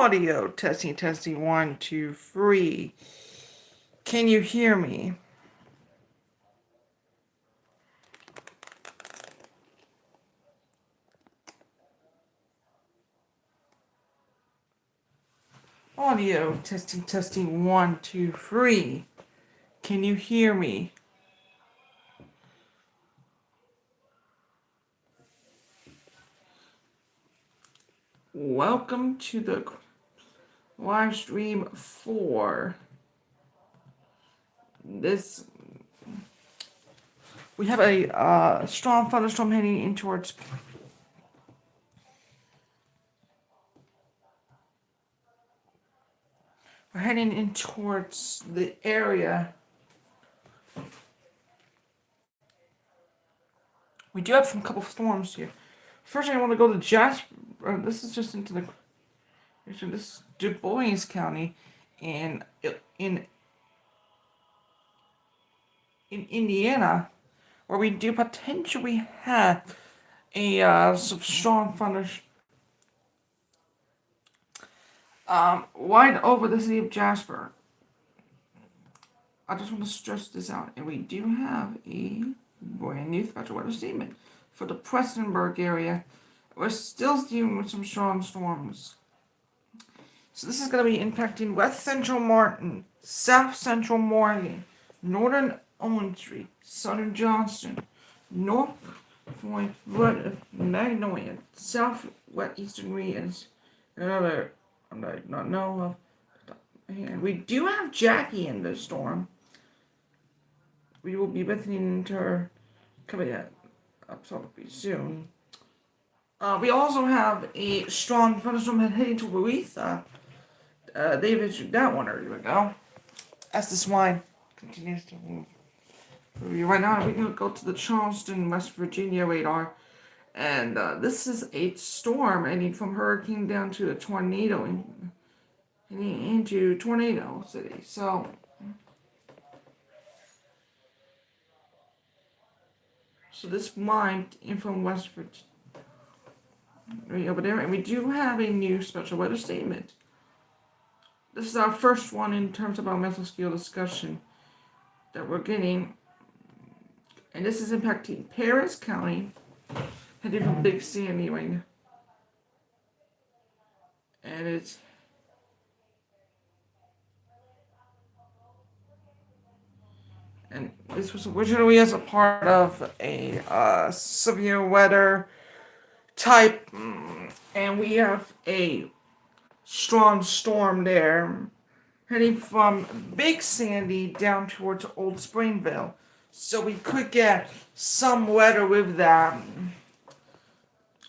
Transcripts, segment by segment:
Audio testing, testing, 1, 2, 3. Can you hear me? Audio testing, testing, 1, 2, 3. Can you hear me? Welcome to the live stream for this. We have a strong thunderstorm heading in towards. We're heading in towards the area. We do have some couple storms here. First, I want to go to Jasper. This is just into the. This is Du Bois County, in Indiana, where we do potentially have some strong thunder. Wide over the city of Jasper. I just want to stress this out, and we do have a brand new special weather statement for the Prestonsburg area. We're still dealing with some strong storms. So this is going to be impacting West Central Martin, South Central Morgan, Northern Owensbury, Southern Johnston, North Point, Magnolia, Southwestern regions, and other I might not know of. And we do have Jackie in this storm. We will be visiting her coming up probably soon. We also have a strong thunderstorm heading to Louisa. They issued that one earlier ago. As this line continues to move. Right now, we can go to the Charleston, West Virginia radar. And this is a storm ending from hurricane down to a tornado into Tornado City. So this line in from West Virginia over there, and we do have a new special weather statement. This is our first one in terms of our mesoscale discussion that we're getting, and this is impacting Paris County, heading from Big Sandy right now. And it's this was originally as a part of a severe weather type, and we have a strong storm there heading from Big Sandy down towards Old Springville. So we could get some weather with that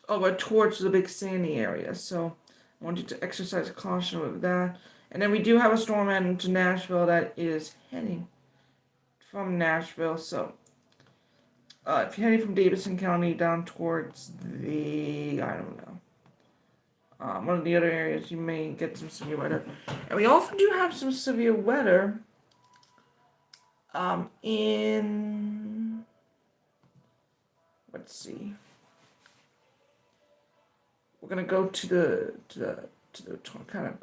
over towards the Big Sandy area. So I want you to exercise caution with that. And then we do have a storm heading to Nashville that is heading from Nashville. So if you're heading from Davidson County down towards the, I don't know, one of the other areas, you may get some severe weather. And we also do have some severe weather in, let's see. We're gonna go to the kind of,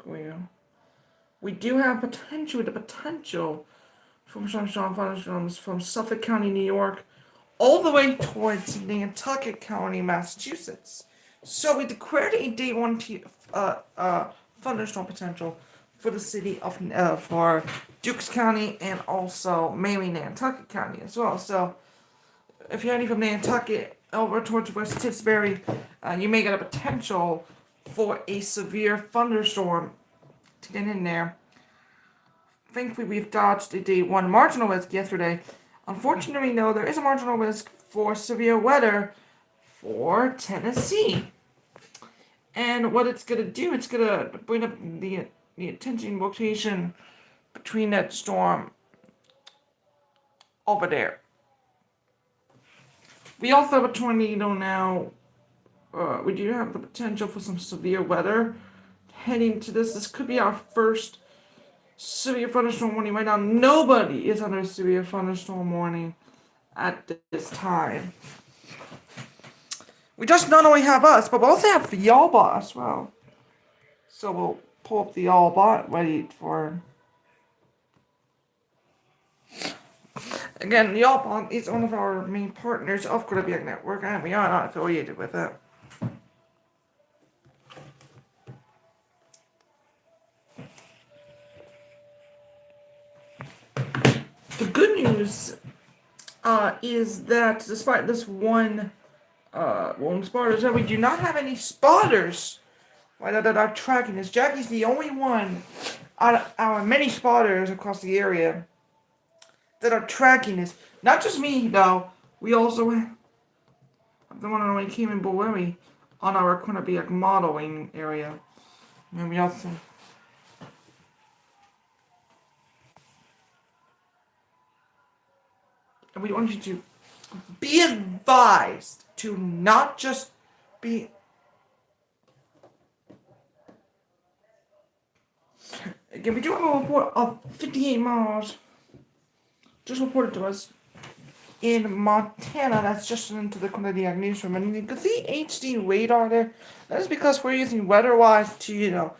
we do have the potential from some strong thunderstorms from Suffolk County, New York, all the way towards Nantucket County, Massachusetts. So we declared a day 1 thunderstorm potential for the city of for Dukes County and also mainly Nantucket County as well. So if you're heading from Nantucket over towards West Tisbury, you may get a potential for a severe thunderstorm to get in there. Thankfully, we've dodged a day 1 marginal risk yesterday. Unfortunately, no, there is a marginal risk for severe weather for Tennessee. And what it's going to do, it's going to bring up the attention location between that storm over there. We also have a tornado now. We do have the potential for some severe weather heading to this. This could be our first severe thunderstorm warning right now. Nobody is under a severe thunderstorm warning at this time. We just not only have us, but we also have Fialba as well. So pull up the all bot ready for. Again, the Allbot is one of our main partners of Caribbean Network, and we are not affiliated with it. The good news is that despite this one spotters, that we do not have any spotters that are tracking this. Jackie's the only one out of our many spotters across the area that are tracking this. Not just me, though. We also have the one and only Cayman Bulweri on our Quinnipiac modeling area. And we also. And we want you to be advised to not just be. Again, we do have a report of 58 miles just reported to us in Montana. That's just into the Quinnipiac newsroom. And you can see HD radar there. That is because we're using WeatherWise to,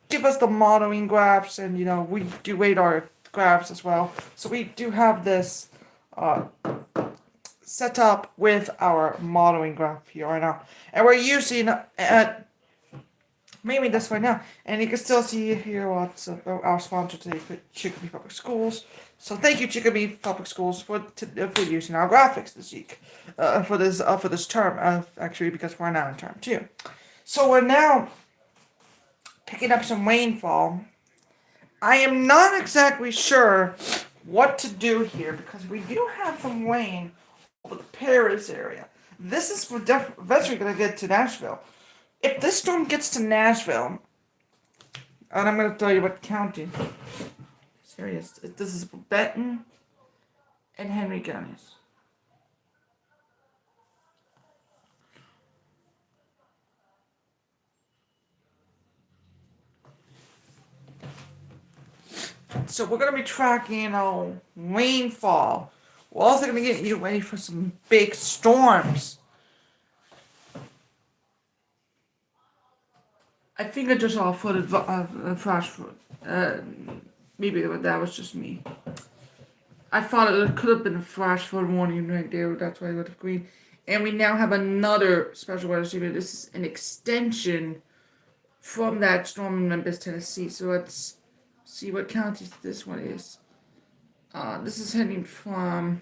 give us the modeling graphs. And, we do radar graphs as well. So we do have this set up with our modeling graph here right now. And we're using maybe this right now. And you can still see here what's our sponsor today, Chicopee Public Schools. So thank you, Chicopee Public Schools, for using our graphics this week, for this term, actually, because we're now in term 2. So we're now picking up some rainfall. I am not exactly sure what to do here, because we do have some rain over the Paris area. This is eventually going to get to Nashville. If this storm gets to Nashville, and I'm going to tell you what county. Serious. This is Benton and Henry counties. So we're going to be tracking, rainfall. We're also going to get you ready for some big storms. I think I just saw footage of a flash flood. Maybe that was just me. I thought it could have been a flash flood warning right there. That's why I got the green. And we now have another special weather statement. This is an extension from that storm in Memphis, Tennessee. So let's see what county this one is. This is heading from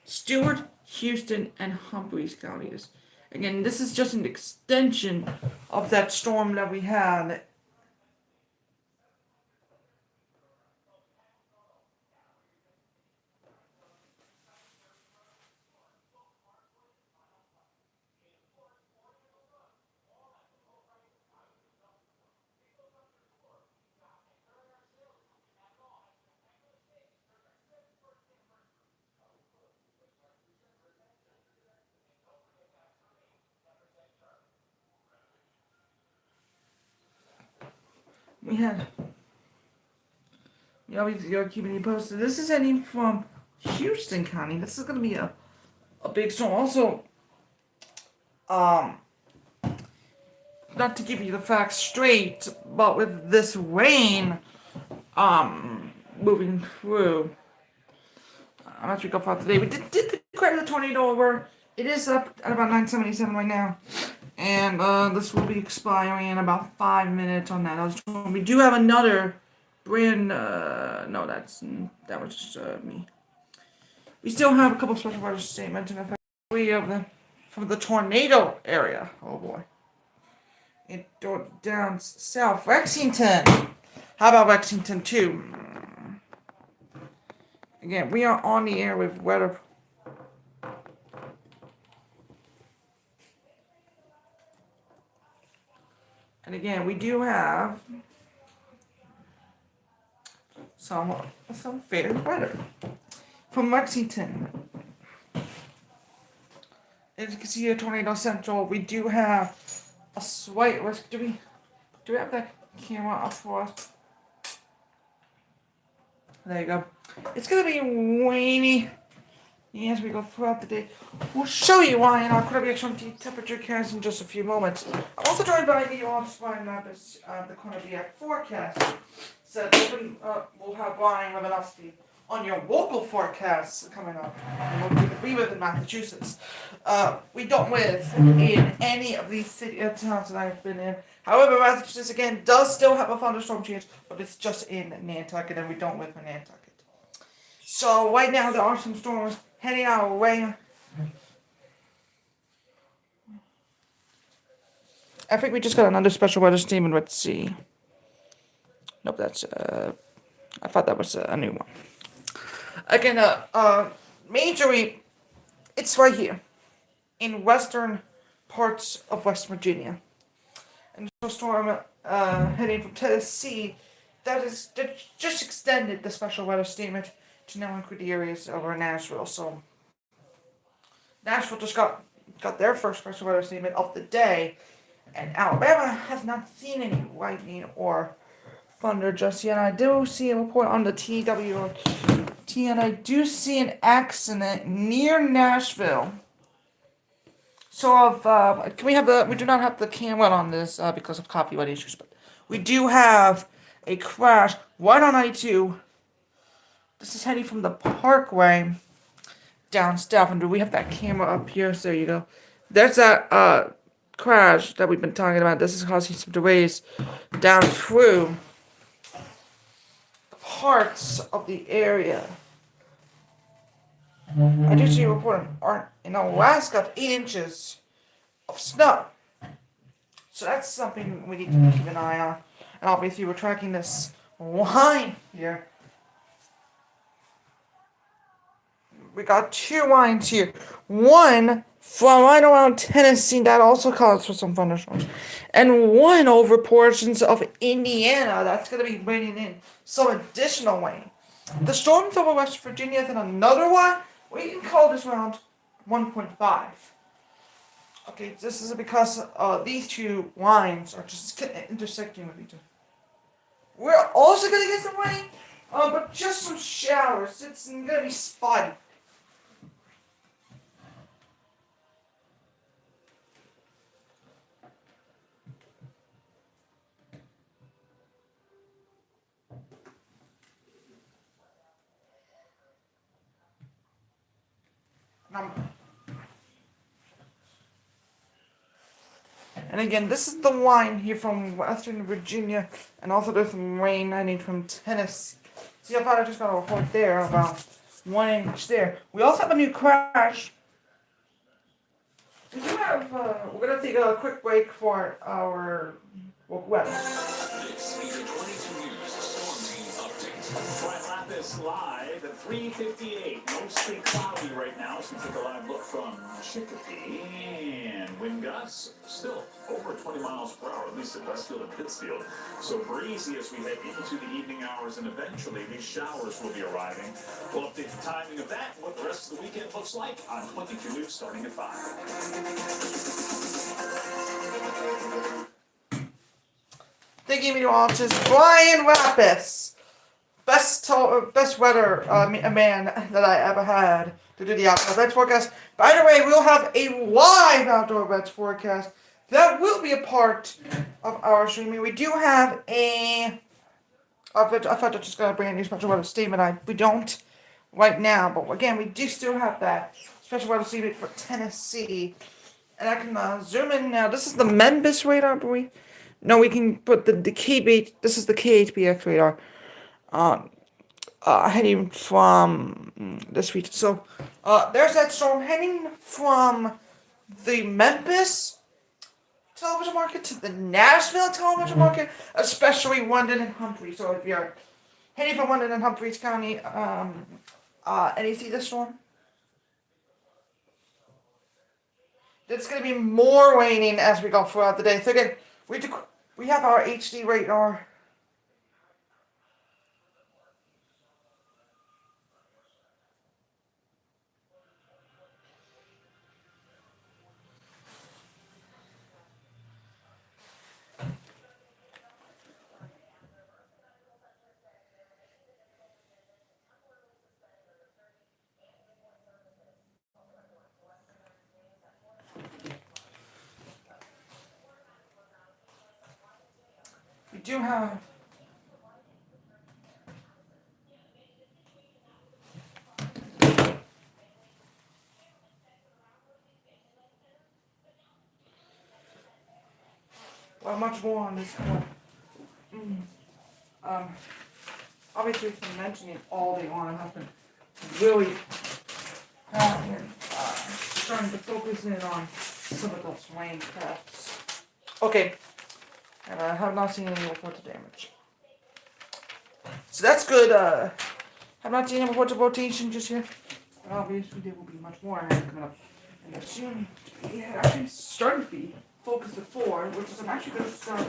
Stewart, Houston, and Humphreys counties. Again, this is just an extension of that storm that we had. You're keeping you posted. This is heading from Houston County. This is going to be a big storm. Also, not to give you the facts straight, but with this rain, moving through, I'm not sure how far today. We did declare the tornado over. It is up at about 977 right now. And this will be expiring in about 5 minutes on that. We do have another brand. No, that was just me. We still have a couple special weather statements in effect. We have them from the tornado area. Oh boy. It down south. Lexington. How about Lexington too? Again, we are on the air with weather. And again, we do have some fair weather from Lexington. As you can see here, Tornado Central, we do have a slight risk. Do we have that camera up for us? There you go. It's gonna be rainy as we go throughout the day. We'll show you why in our Corona temperature cares in just a few moments. I'm also joined by meteorologist Ryan Lapis, the Corona forecast. So we'll have Ryan Levinovsky on your local forecasts coming up. We live in Massachusetts. We don't live in any of these towns that I've been in. However, Massachusetts again does still have a thunderstorm chance, but it's just in Nantucket, and we don't live in Nantucket. So right now there are some storms heading our way. I think we just got another special weather statement. Let's see. Nope, that's I thought that was a new one. Again, majorly, it's right here in western parts of West Virginia, and so storm heading from Tennessee that just extended the special weather statement to now include the areas over Nashville. So Nashville just got their first special weather statement of the day, and Alabama has not seen any lightning or thunder just yet. I do see a report on the TWRT, and I do see an accident near Nashville. So can we have we do not have the camera on this because of copyright issues, but we do have a crash right on I-2. This is heading from the Parkway down Stafford. We have that camera up here, so there you go. There's that crash that we've been talking about. This is causing some delays down through parts of the area. I do see a report in Alaska of 8 inches of snow. So that's something we need to keep an eye on. And obviously we're tracking this line here. We got 2 lines here. One from right around Tennessee that also calls for some thunderstorms. And one over portions of Indiana that's going to be bringing in some additional rain. The storms over West Virginia, then another one. We can call this round 1.5. Okay, this is because these 2 lines are just intersecting with each other. We're also going to get some rain, but just some showers. It's going to be spotty. And again, this is the line here from Western Virginia, and also there's some rain I need from Tennessee. See, I thought I just got a report there about 1 inch there. We also have a new crash. We do have, we're going to take a quick break for our weather. This is your 22 News Storm Team Update. Right, Lapis live at 3:58. Mostly cloudy right now, so we take a live look from Chicopee. And wind gusts still over 20 miles per hour, at least at Westfield and Pittsfield. So breezy as we head into the evening hours, and eventually these showers will be arriving. We'll update the timing of that and what the rest of the weekend looks like on 22 News starting at 5. Thank you, meteorologist Ryan Lapis. Best weather man that I ever had to do the outdoor events forecast. By the way, we'll have a live outdoor events forecast that will be a part of our streaming. We do have I thought I was just going to bring a new special weather statement. We don't right now, but again, we do still have that special weather statement for Tennessee. And I can zoom in now. This is the Membus radar, boy. No, we can put the KB. This is the KHBX radar. Heading from this region. So, there's that storm heading from the Memphis television market to the Nashville television market, especially London and Humphreys. So if you're heading from London and Humphreys County, and you see this storm, it's going to be more waning as we go throughout the day. So again, we have our HD radar. do have. Well, much more on this one. Obviously, from mentioning all day long, I've been really trying to focus in on some of those lane crafts. Okay, and I have not seen any reports of damage. So that's good. Have not seen any reports of rotation just yet. But obviously, there will be much more coming up. And soon, we actually started to be focused at 4, which is I'm actually going to start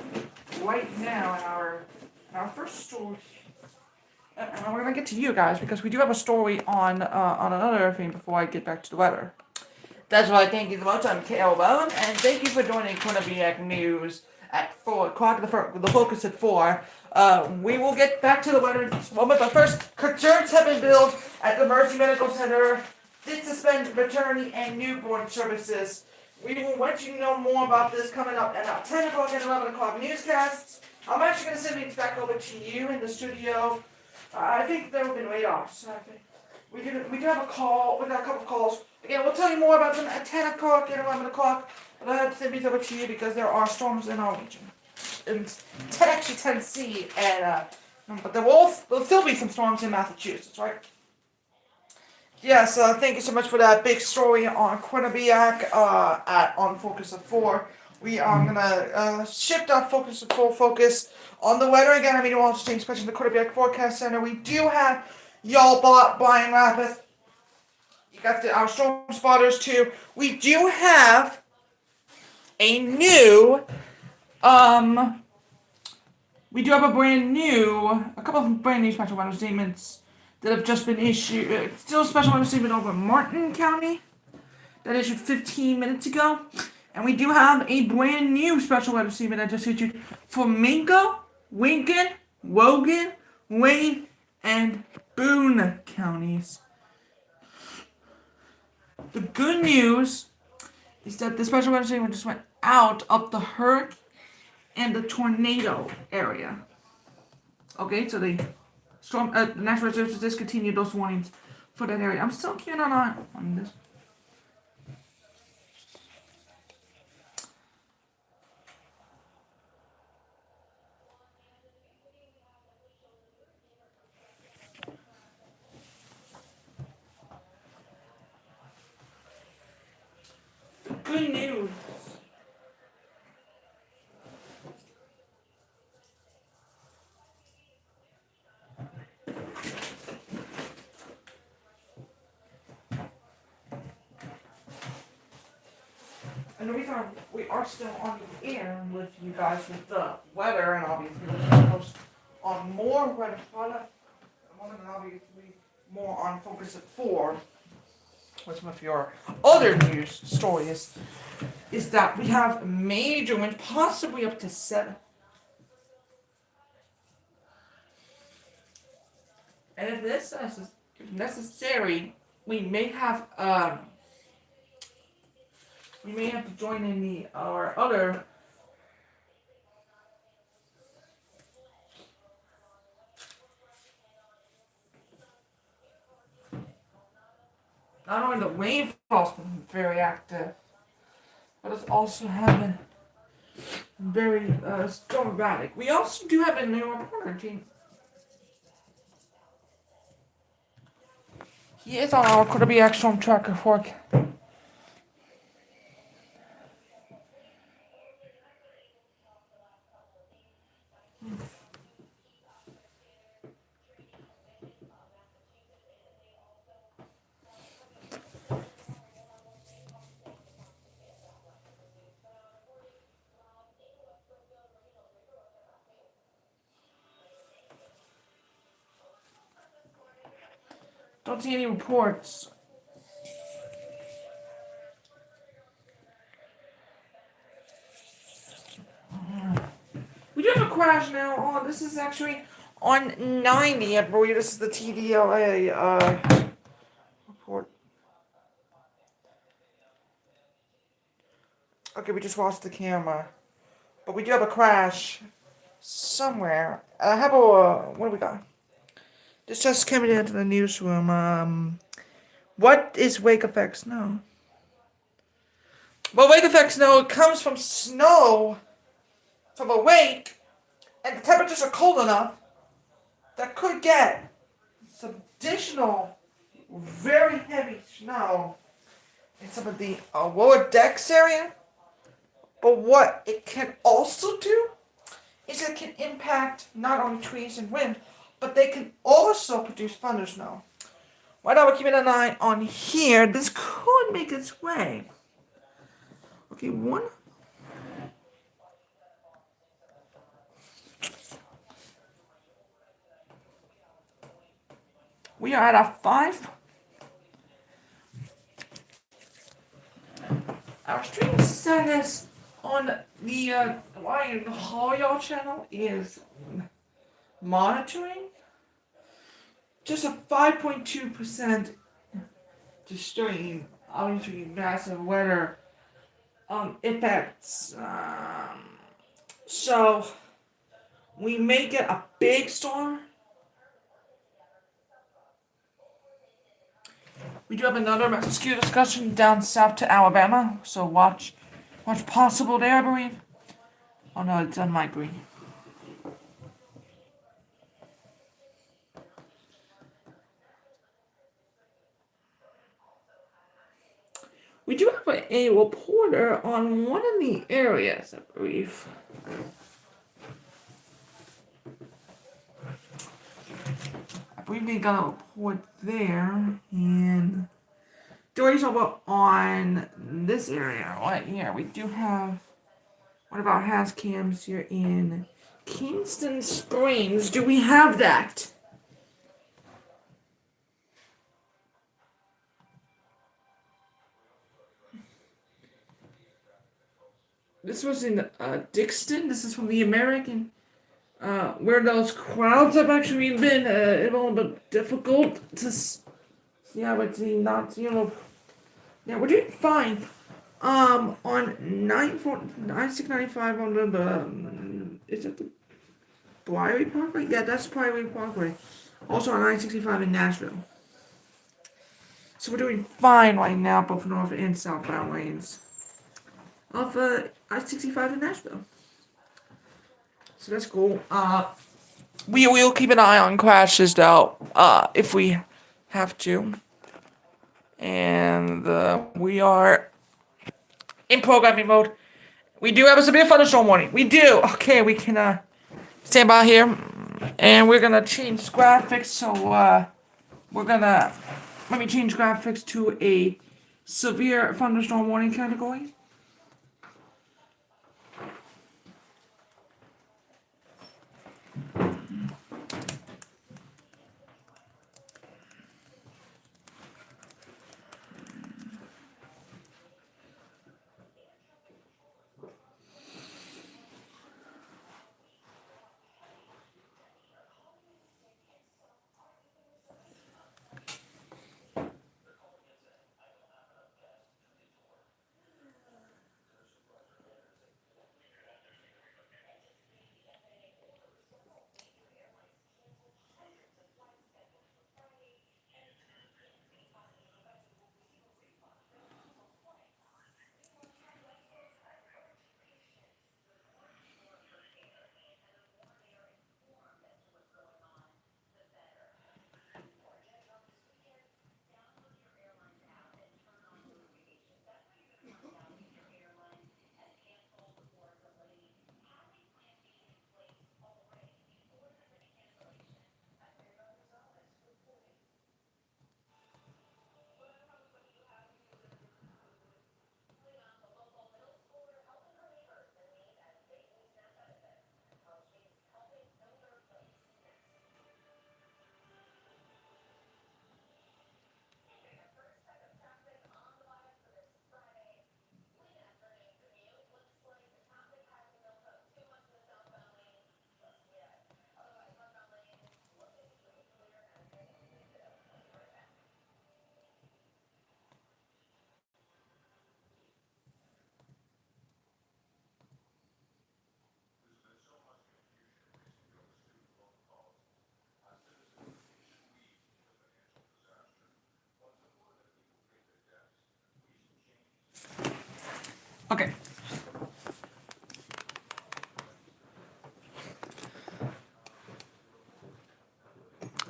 right now in our first story. And we're going to get to you guys because we do have a story on another thing before I get back to the weather. That's right, thank you so much. I'm K.L. Bowen, and thank you for joining Quinnipiac News at 4 o'clock, the focus at 4. We will get back to the weather in just a moment, but first, concerns have been built at the Mercy Medical Center. Did suspend maternity and newborn services. We will let you know more about this coming up at 10 o'clock and 11 o'clock newscasts. I'm actually going to send things back over to you in the studio. I think there have been layoffs. I think we do have a call. We got a couple of calls. Again, we'll tell you more about them at 10 o'clock and 11 o'clock. But I have to send these over to you because there are storms in our region. And actually Tennessee and but there'll still be some storms in Massachusetts, right? Yes, thank you so much for that big story on Quinnipiac on Focus at 4. We are gonna shift our focus to full focus on the weather again. I mean, we'll also change, especially the Quinnipiac Forecast Center. We do have y'all Brian Rapith. You got our storm spotters too. We do have a new a couple of brand new special weather statements that have just been issued. Still a special weather statement over Martin County that issued 15 minutes ago. And we do have a brand new special weather statement that just issued for Mingo, Lincoln, Logan, Wayne, and Boone counties. The good news is that the special weather statement just went out of the hurricane and the tornado area. Okay, so the National Reserve has discontinued those warnings for that area. I'm still keeping an eye on this. Good news. And the reason we are still on the air with you guys with the weather and obviously we'll post on more weather product and obviously more on Focus at 4 with some of your other news stories is that we have major winds, possibly up to 7. And if this is necessary, we may have to join in our other not only the rainfall's been very active, but it's also have been very stormatic. We also do have a new reporter team. He is on our Quinnipiac Storm Tracker forecast. Don't see any reports. We do have a crash now. Oh, this is actually on 90. I believe this is the TDLA report. Okay, we just lost the camera. But we do have a crash. somewhere. How about what do we got? This just came into the newsroom. What is wake effect snow? Well, wake effect snow comes from snow from a wake, and the temperatures are cold enough that could get some additional very heavy snow in some of the lower decks area. But what it can also do is it can impact not only trees and wind, but they can also produce thunder snow. Right now we're keeping an eye on here. This could make its way. Okay, one. We are at a 5. Our stream status on the Lion Hall channel is monitoring. Just a 5.2% to stream. Obviously, massive weather effects. So we may get a big storm. We do have another rescue discussion down south to Alabama, so watch possible there, I believe. Oh no, it's unlikely. We do have a reporter on one of the areas, I believe. I believe they got a report there, and Joey's about on this area right here. We do have one of our house cams here in Kingston Springs. Do we have that? This was in Dixon. This is from the American. Where those crowds have actually been a little bit difficult to see. I would say not, Yeah, we're doing fine. On 9695 on is it the Priory Parkway? Yeah, that's Priory Parkway. Also on 965 in Nashville. So we're doing fine right now, both north and southbound lanes of I-65 in Nashville. So that's cool. We will keep an eye on crashes though, if we have to. And we are in programming mode. We do have a severe thunderstorm warning. We do. Okay, we can stand by here, and we're gonna change graphics. So let me change graphics to a severe thunderstorm warning category.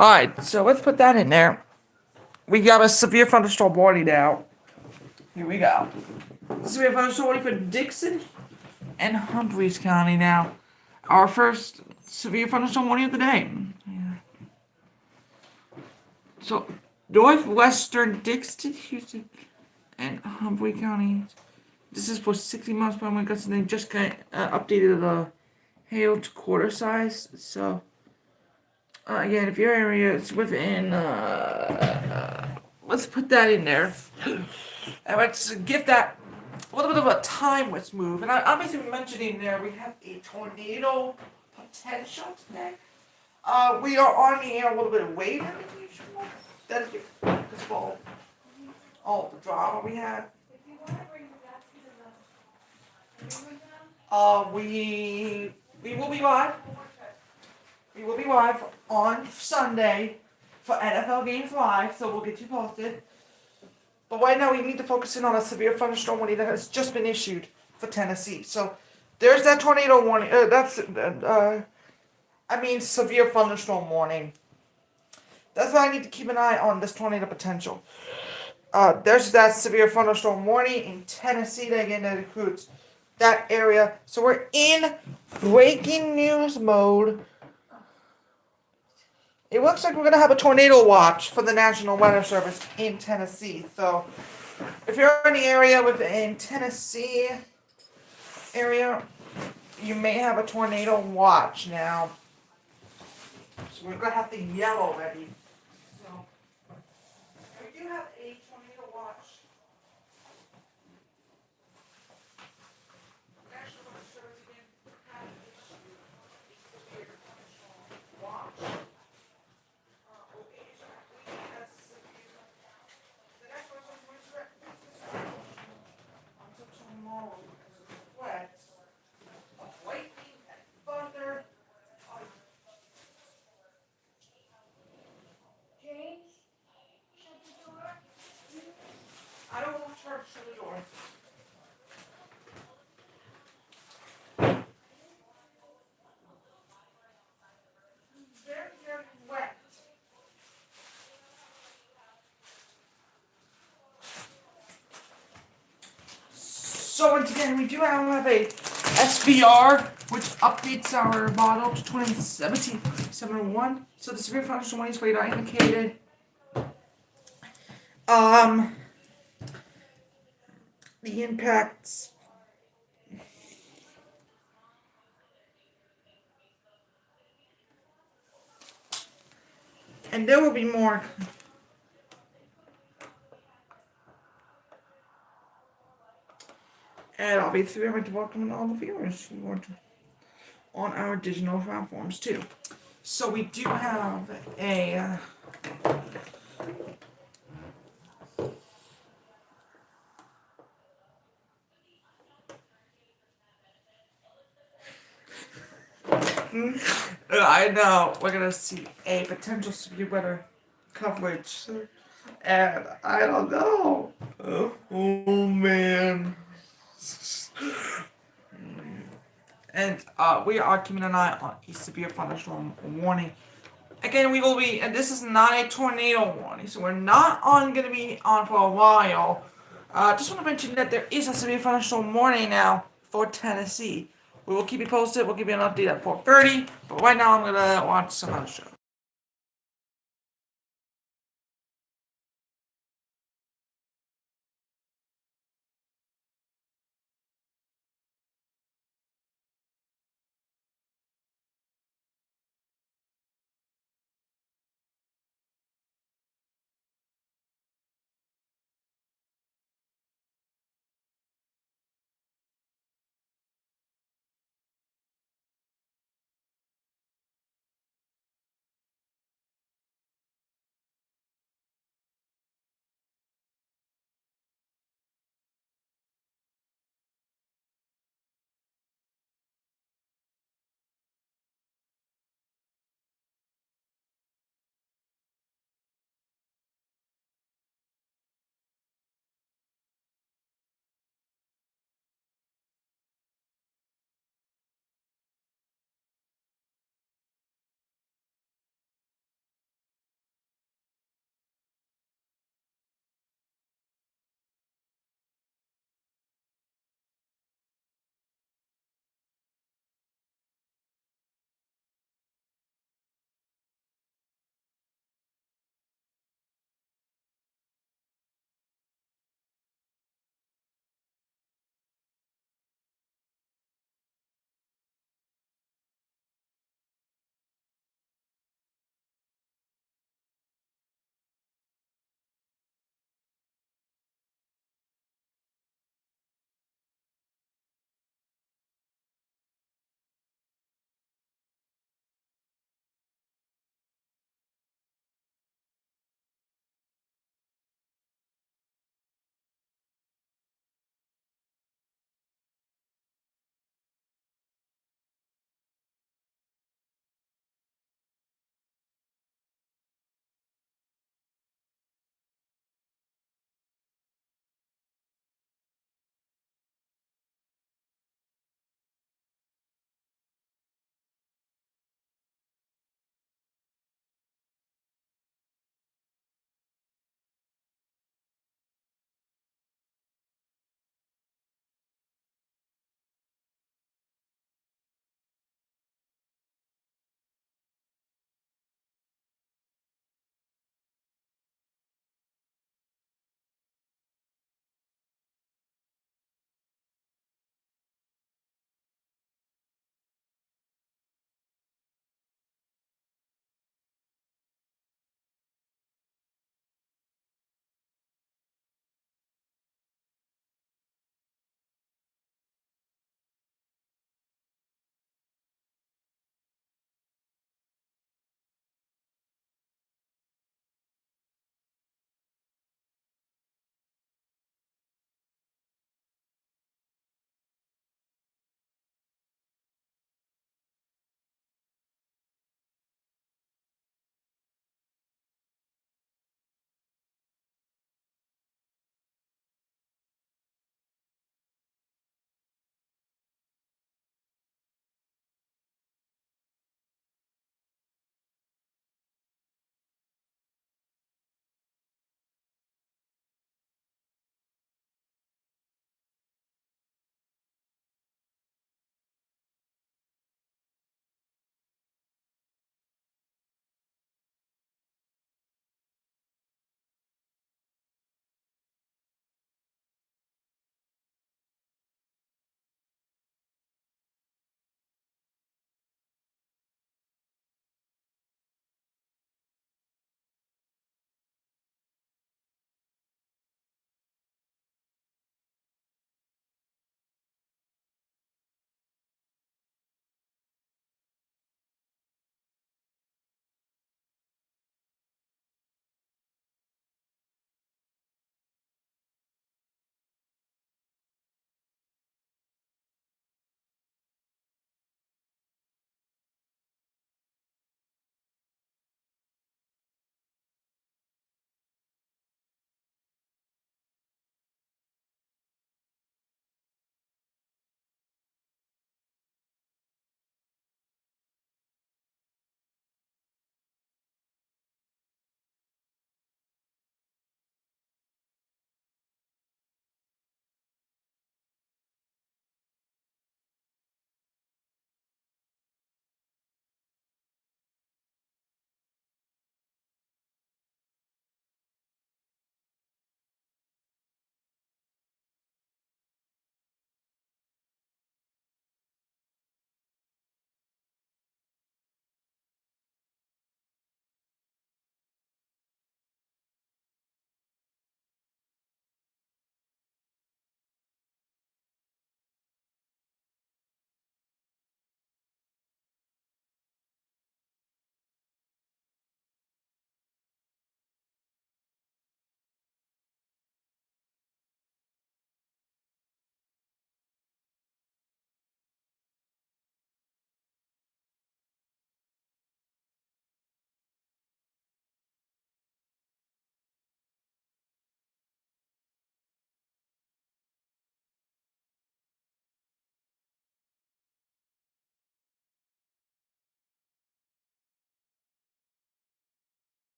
Alright, so let's put that in there. We got a severe thunderstorm warning now. Here we go. Severe thunderstorm warning for Dixon and Humphreys County now. Our first severe thunderstorm warning of the day. Yeah. So, northwestern Dixon, Houston, and Humphrey County. This is for 60 miles per hour gusts, and they just got updated the hail to quarter size. So, again, if your area is within, let's put that in there. And let's give that a little bit of a timeless move. And I'm basically mentioning there we have a tornado potential today. We are on the air a little bit later than usual. That's because of all the drama we had. We will be live. We will be live on Sunday for NFL Games Live, so we'll get you posted. But right now we need to focus in on a severe thunderstorm warning that has just been issued for Tennessee. So there's that tornado warning. Severe thunderstorm warning. That's why I need to keep an eye on this tornado potential. There's that severe thunderstorm warning in Tennessee that again that includes that area. So we're in breaking news mode. It looks like we're gonna have a tornado watch for the National Weather Service in Tennessee. So if you're in the area within Tennessee area, you may have a tornado watch now. So we're gonna have the yellow ready. So we do have a tornado watch. National Weather Service again has issued a severe thunderstorm watch. I don't want to charge to the door. Very, very wet. So once again, we do have a SVR, which updates our model to 2017-701. So the severe thunderstorm warnings radar indicated. The impacts. And there will be more. And I'll be very much welcoming all the viewers who want to on our digital platforms too. So we do have a I know we're gonna see a potential severe weather coverage, and I don't know. Oh man. And we are keeping an eye on a severe thunderstorm warning. Again, we will be, and this is not a tornado warning, so we're not going to be on for a while. Just want to mention that there is a severe thunderstorm warning now for Tennessee. We will keep you posted. We'll give you an update at 4:30. But right now, I'm gonna watch some other show.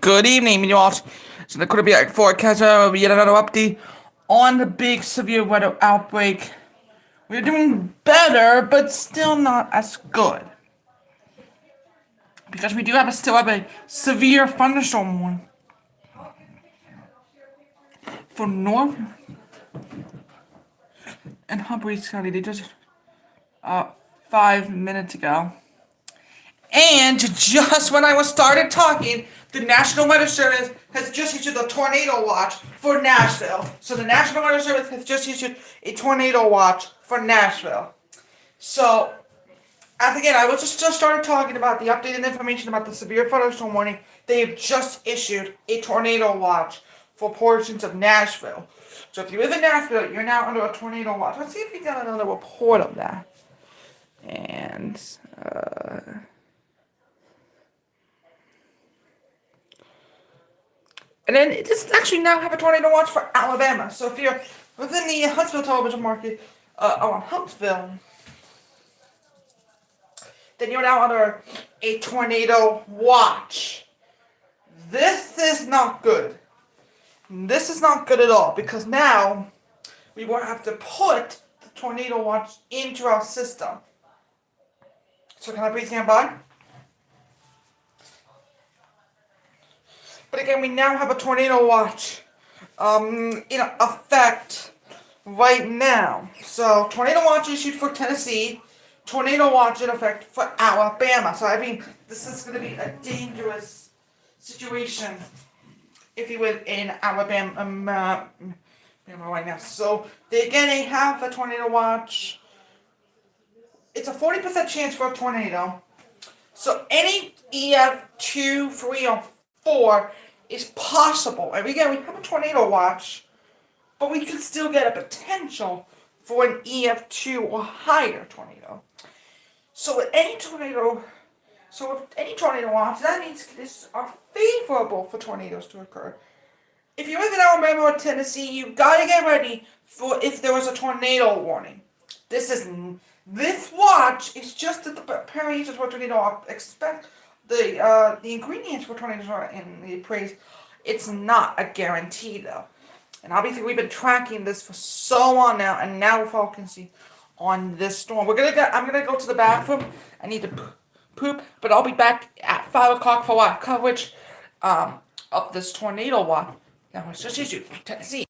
Good evening, meteorologist. So the Caribbean forecaster will be yet another update on the big severe weather outbreak. We're doing better, but still not as good. Because we do still have a severe thunderstorm warning for North and Humphrey County. They just 5 minutes ago. And just when I was started talking, the National Weather Service has just issued a tornado watch for Nashville. So the National Weather Service has just issued a tornado watch for Nashville. So, as again, I was just started talking about the updated information about the severe thunderstorm warning. They have just issued a tornado watch for portions of Nashville. So if you live in Nashville, you're now under a tornado watch. Let's see if we got another report of that. And then it just actually now have a tornado watch for Alabama. So if you're within the Huntsville television market, on Huntsville, then you're now under a tornado watch. This is not good. This is not good at all because now we will have to put the tornado watch into our system. So can I please stand by? But again, we now have a tornado watch in effect right now. So tornado watch issued for Tennessee, tornado watch in effect for Alabama. So I mean, this is going to be a dangerous situation if you live in Alabama right now. So they have a tornado watch. It's a 40% chance for a tornado. So any EF2, 3, or 4 is possible. And again, we have a tornado watch, but we could still get a potential for an EF2 or higher tornado. So with any tornado watch, that means conditions are favorable for tornadoes to occur. If you live in Alabama or Tennessee, you gotta get ready for if there was a tornado warning. This watch is just the parameters for tornado. Expect the ingredients for tornadoes are in the praise. It's not a guarantee though. And obviously we've been tracking this for so long now, and now we're focusing on this storm. I'm gonna go to the bathroom. I need to poop, but I'll be back at 5 o'clock for live coverage of this tornado watch that was just issued from Tennessee.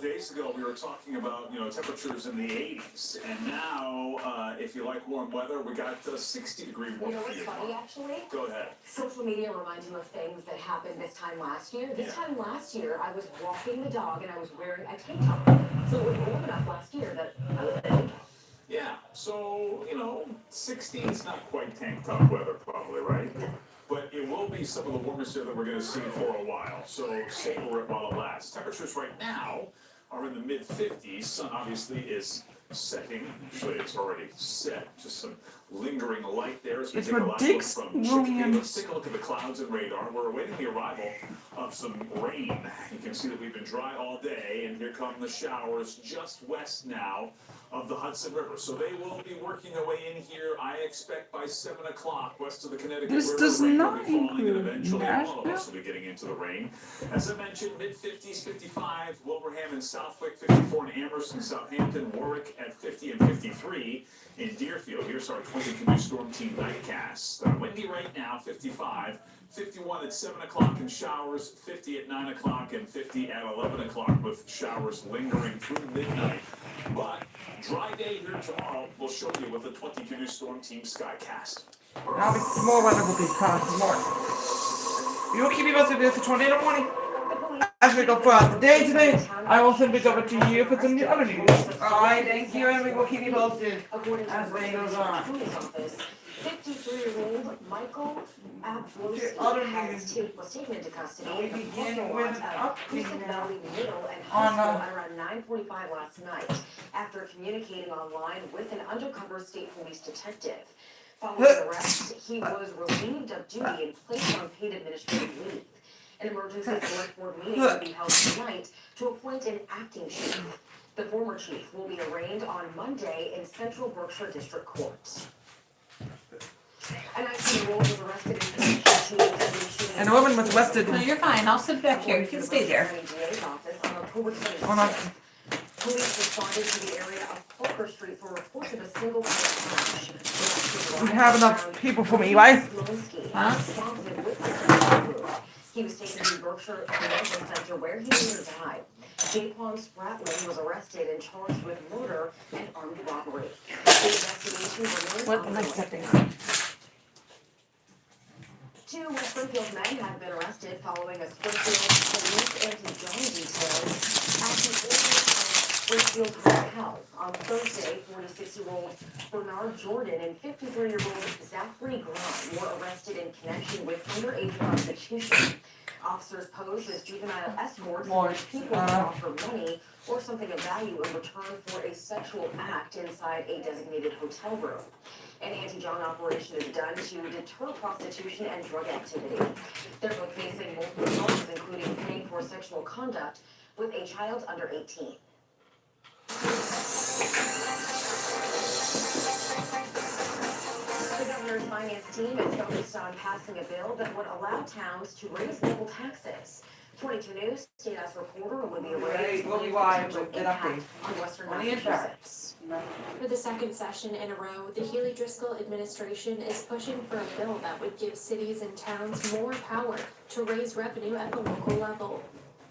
of days ago, we were talking about, temperatures in the 80s. And now, if you like warm weather, we got 60-degree warm. You know what's funny, actually? Go ahead. Social media reminds you of things that happened this time last year. This Yeah. time last year, I was walking the dog and I was wearing a tank top. So it was warm enough last year that I was in a tank top. Yeah, so, 16 is not quite tank top weather, probably, right? But it will be some of the warmest year that we're going to see for a while. So savor it while it lasts. Temperatures right now are in the mid-50s. Sun obviously is setting. Actually, it's already set. Just some lingering light there. As we It's take a for last Dick's look from Chicopee. Let's Williams. take a look at the clouds and radar. We're awaiting the arrival of some rain. You can see that we've been dry all day, and here come the showers just west now of the Hudson River. So they will be working their way in here, I expect, by 7 o'clock west of the Connecticut This River. does Rain will not be falling, and include eventually all of Nashville. us will be getting into the rain. As I mentioned, mid-50s, 55, Wilbraham and Southwick, 54 in Amherst, Southampton, Warwick at 50 and 53 in Deerfield. Here's our 22 Storm Team Nightcast. Windy right now, 55. 51 at 7 o'clock and showers, 50 at 9 o'clock, and 50 at 11 o'clock with showers lingering through midnight. But dry day here tomorrow. We'll show you with the 22 News Storm Team Skycast. Now it's more weather will be passed more. We will keep you posted with the tornado warning. As we go throughout the day today, I will send it over to you for some other news. Alright, thank you, and we will keep you posted According to as the the day goes Residential on. Attorney's Office, 53-year-old Michael The other news. was taken into custody We in the begin parking with lot an at update Coosa now Valley Middle and on, High School at around 9:45 last night after communicating online with an undercover state police detective. Following the arrest, he was relieved of duty and placed on paid administrative leave. An emergency select board meeting will be held tonight to appoint an acting chief. The former chief will be arraigned on Monday in Central Berkshire District Court. A 19-year-old was arrested in connection to a shooting. And a woman was arrested. No, you're fine. I'll sit back here. You can stay there. According to the DA's office on October Oh, no. 26th, police responded to the area of Parker Street for reports of a single crash. We have enough people for me, right? Huh? He was taken to Berkshire Convention Center where he later died. Jaquan Spratling was arrested and charged with murder and armed robbery. The investigation remains What am I ongoing. stepping on? 2 West Springfield men have been arrested following a Springfield police anti-drone detail at the area of Springfield Hotel. On Thursday, 46-year-old Bernard Jordan and 53-year-old Zachary Graham were arrested in connection with underage prostitution. Officers posed as juvenile escorts in which people would offer money or something of value in return for a sexual act inside a designated hotel room. An anti-John operation is done to deter prostitution and drug activity. They're both facing multiple charges, including paying for sexual conduct with a child under 18. The governor's finance team is focused on passing a bill that would allow towns to raise local taxes. 22 News State House reporter Olivia Ray Right, we'll be explains live the with potential an impact on western On the inside. Massachusetts. For the second session in a row, the Healy Driscoll administration is pushing for a bill that would give cities and towns more power to raise revenue at the local level.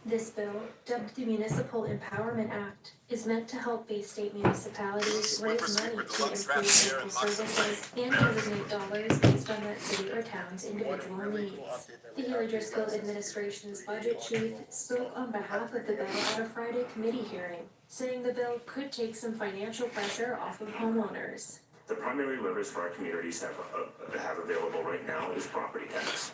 This bill, dubbed the Municipal Empowerment Act, is meant to help Bay State municipalities raise money to improve local services and designate dollars based on that city or town's individual needs. The Healy Driscoll administration's budget chief spoke on behalf of the bill at a Friday committee hearing, saying the bill could take some financial pressure off of homeowners. The primary levers for our communities have available right now is property tax.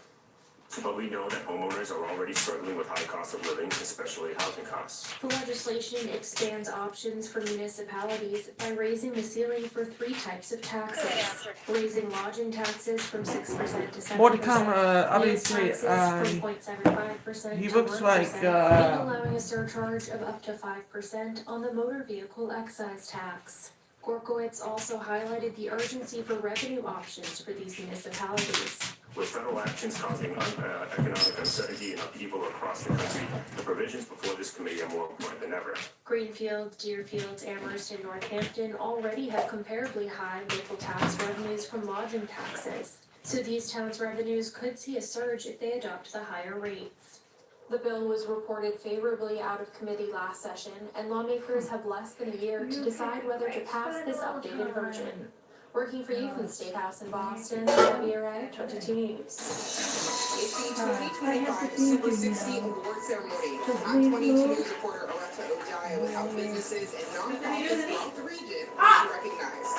But we know that homeowners are already struggling with high cost of living, especially housing costs. The legislation expands options for municipalities by raising the ceiling for 3 types of taxes. Raising lodging taxes from 6% to 7%. More to come, meals obviously, taxes from 0.75% he to looks 1%, like, and allowing a surcharge of up to 5% on the motor vehicle excise tax. Gorkowitz also highlighted the urgency for revenue options for these municipalities. With federal actions causing economic uncertainty and upheaval across the country, the provisions before this committee are more important than ever. Greenfield, Deerfield, Amherst, and Northampton already have comparably high local tax revenues from lodging taxes. So these towns' revenues could see a surge if they adopt the higher rates. The bill was reported favorably out of committee last session, and lawmakers have less than a year to decide whether to pass this updated version. Working for you from the State House in Boston, Debbie Ray, 22 News. It's the 2025 Super 60 award ceremony. I'm 22 News reporter Areta Odiah with how businesses and nonprofits throughout the region are recognized.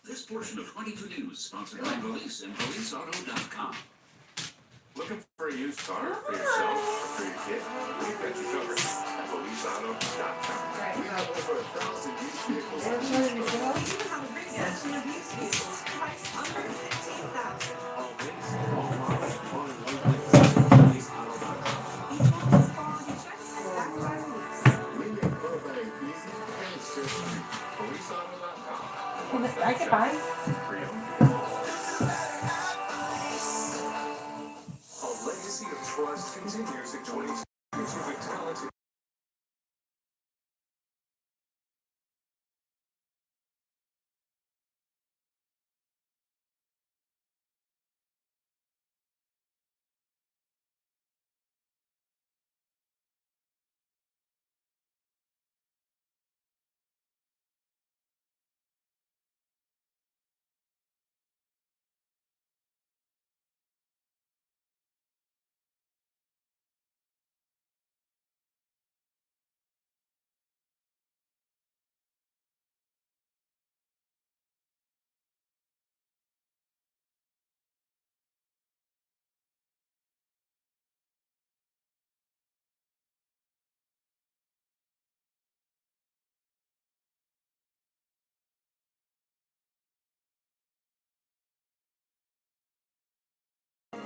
This portion of 22 News sponsored by Police and PoliceAuto.com. Looking for a used car for yourself or for your kid? We've got you covered at PoliceAuto.com. We have over 1,000 used vehicles. We have a great selection of used vehicles priced under $15,000. All these, all models, all in one place. PoliceAuto.com. Each one has quality checks and back by release. We make motorbike easy and stress-free. PoliceAuto.com. I can buy. Pre-owned. A legacy of trust continues at 22 News with the talented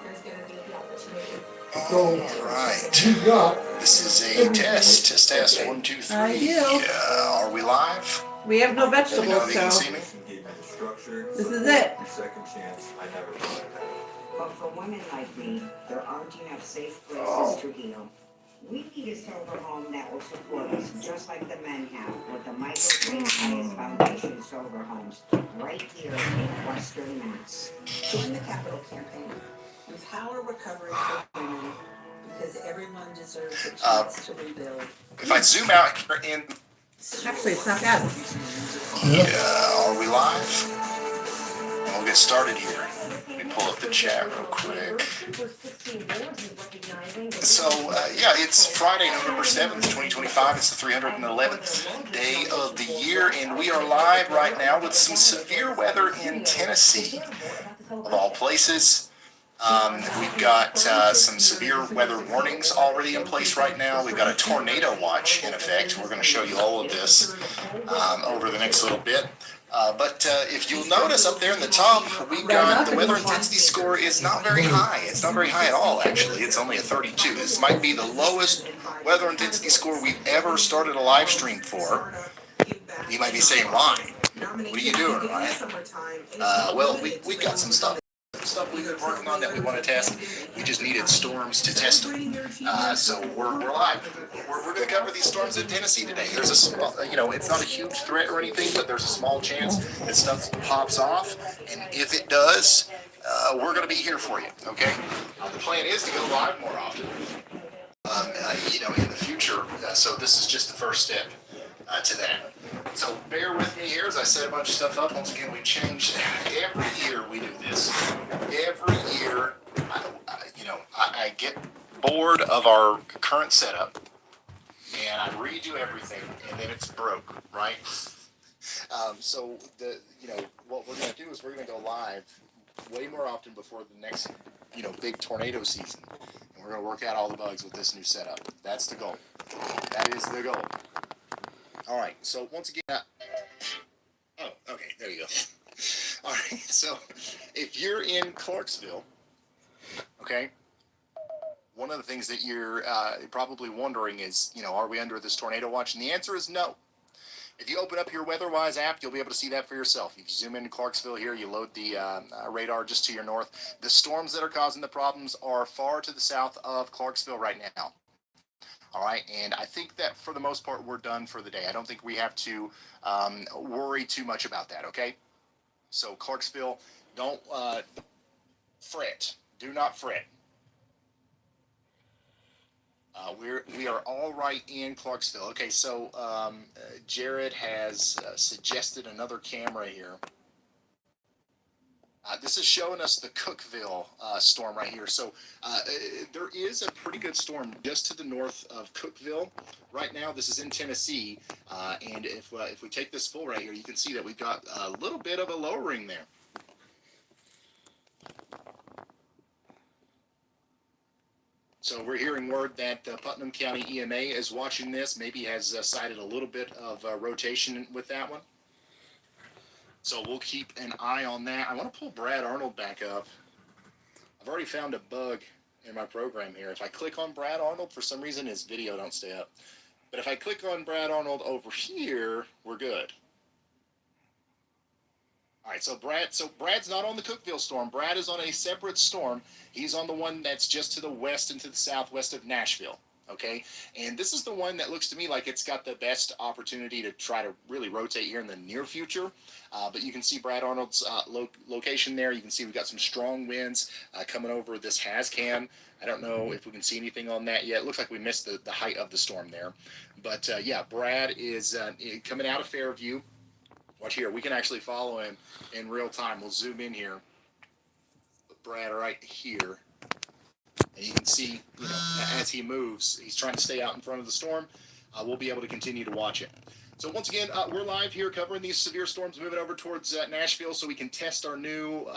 There's going to be the opportunity. All right. This is a test. 1, 2, 3. I do. Are we live? We have no Let me know vegetables, if you can so see me. Gave me the structure. this is it. Second chance, I never thought I'd have. But for women like me, there aren't enough safe Oh. places to heal. We need a sober home that will support us, just like the men have, with the Michael St. Pius Foundation Sober Homes, right here in Western Mass. Join the capital campaign. Empower recovery for women because everyone deserves a chance to rebuild. If I zoom out here in, Actually, it's not bad. are we live? And we'll get started here. Let me pull up the chat real quick. So, yeah, it's Friday, November 7th, 2025. It's the 311th day of the year, and we are live right now with some severe weather in Tennessee, of all places. We've got some severe weather warnings already in place right now. We've got a tornado watch in effect. We're going to show you all of this over the next little bit. But if you'll notice up there in the top, we've got the weather intensity score is not very high. It's not very high at all, actually. It's only a 32. This might be the lowest weather intensity score we've ever started a live stream for. You might be saying, why? What are you doing, Ryan? Well, we've got some stuff we've been working on that we want to test. We just needed storms to test them. So we're live. We're going to cover these storms in Tennessee today. There's a small, it's not a huge threat or anything, but there's a small chance that stuff pops off. And if it does, we're going to be here for you, okay? The plan is to go live more often, in the future. So this is just the first step to that. So bear with me here as I set a bunch of stuff up. Once again, we changed. Every year we do this. Every year, I get bored of our current setup, and I redo everything, and then it's broke, right? So what we're gonna do is we're gonna go live way more often before the next, big tornado season, and we're gonna work out all the bugs with this new setup. That's the goal. That is the goal. All right, so once again, okay, there you go. All right, so if you're in Clarksville, okay, one of the things that you're probably wondering is, are we under this tornado watch? And the answer is no. If you open up your WeatherWise app, you'll be able to see that for yourself. If you zoom into Clarksville here, you load the radar just to your north. The storms that are causing the problems are far to the south of Clarksville right now. All right, and I think that for the most part, we're done for the day. I don't think we have to worry too much about that, okay? So Clarksville, don't fret. Do not fret. We are all right in Clarksville. Okay, so Jared has suggested another camera here. This is showing us the Cookeville storm right here. So there is a pretty good storm just to the north of Cookeville. Right now, this is in Tennessee, and if we take this full right here, you can see that we've got a little bit of a lowering there. So we're hearing word that Putnam County EMA is watching this, maybe has cited a little bit of rotation with that one. So we'll keep an eye on that. I want to pull Brad Arnold back up. I've already found a bug in my program here. If I click on Brad Arnold, for some reason his video don't stay up. But if I click on Brad Arnold over here, we're good. All right, so Brad's not on the Cookeville storm. Brad is on a separate storm. He's on the one that's just to the west and to the southwest of Nashville. Okay, and this is the one that looks to me like it's got the best opportunity to try to really rotate here in the near future. But you can see Brad Arnold's location there. You can see we've got some strong winds coming over this Hascan. I don't know if we can see anything on that yet. It looks like we missed the height of the storm there. But yeah, Brad is coming out of Fairview. Watch here. We can actually follow him in real time. We'll zoom in here. Put Brad right here. And you can see, you know, as he moves, he's trying to stay out in front of the storm. We'll be able to continue to watch it. So once again, we're live here covering these severe storms moving over towards Nashville so we can test our new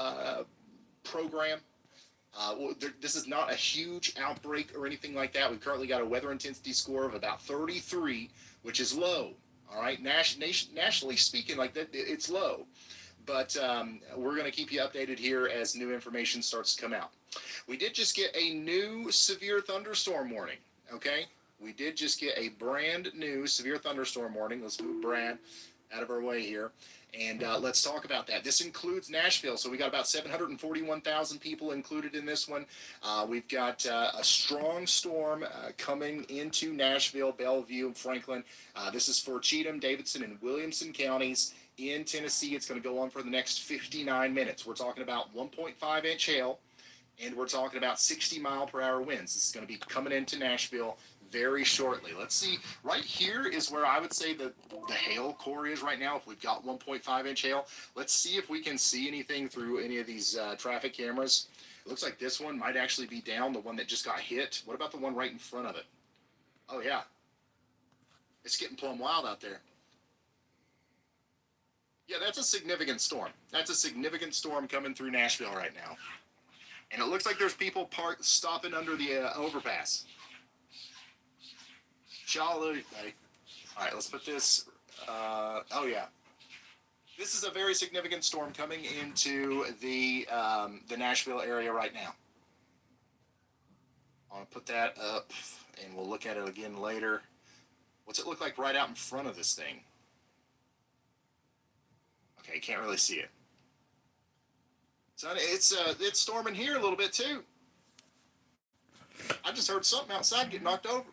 program. This is not a huge outbreak or anything like that. We've currently got a weather intensity score of about 33, which is low. All right, nationally speaking, like that, it's low. But we're going to keep you updated here as new information starts to come out. We did just get a new severe thunderstorm warning, okay? We did just get a brand new severe thunderstorm warning. Let's move Brad out of our way here. And let's talk about that. This includes Nashville. So we got about 741,000 people included in this one. We've got a strong storm coming into Nashville, Bellevue, and Franklin. This is for Cheatham, Davidson, and Williamson counties in Tennessee. It's going to go on for the next 59 minutes. We're talking about 1.5-inch hail, and we're talking about 60-mile-per-hour winds. This is going to be coming into Nashville very shortly. Let's see. Right here is where I would say the hail core is right now. If we've got 1.5-inch hail, let's see if we can see anything through any of these traffic cameras. It looks like this one might actually be down, the one that just got hit. What about the one right in front of it? Oh, yeah. It's getting plumb wild out there. Yeah, that's a significant storm. That's a significant storm coming through Nashville right now. And it looks like there's people stopping under the overpass. Shallow, buddy. All right, let's put this. Oh yeah, this is a very significant storm coming into the Nashville area right now. I'll put that up, and we'll look at it again later. What's it look like right out in front of this thing? Okay, can't really see it. So it's storming here a little bit too. I just heard something outside get knocked over.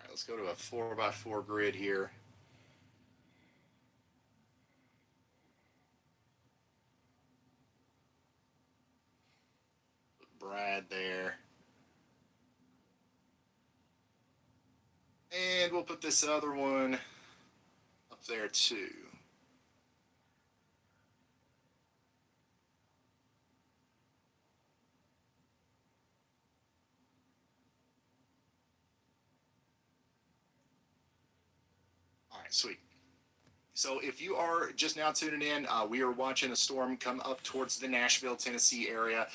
Let's go to a 4x4 grid here. Put Brad there. And we'll put this other one up there too. Sweet. So if you are just now tuning in, we are watching a storm come up towards the Nashville, Tennessee area.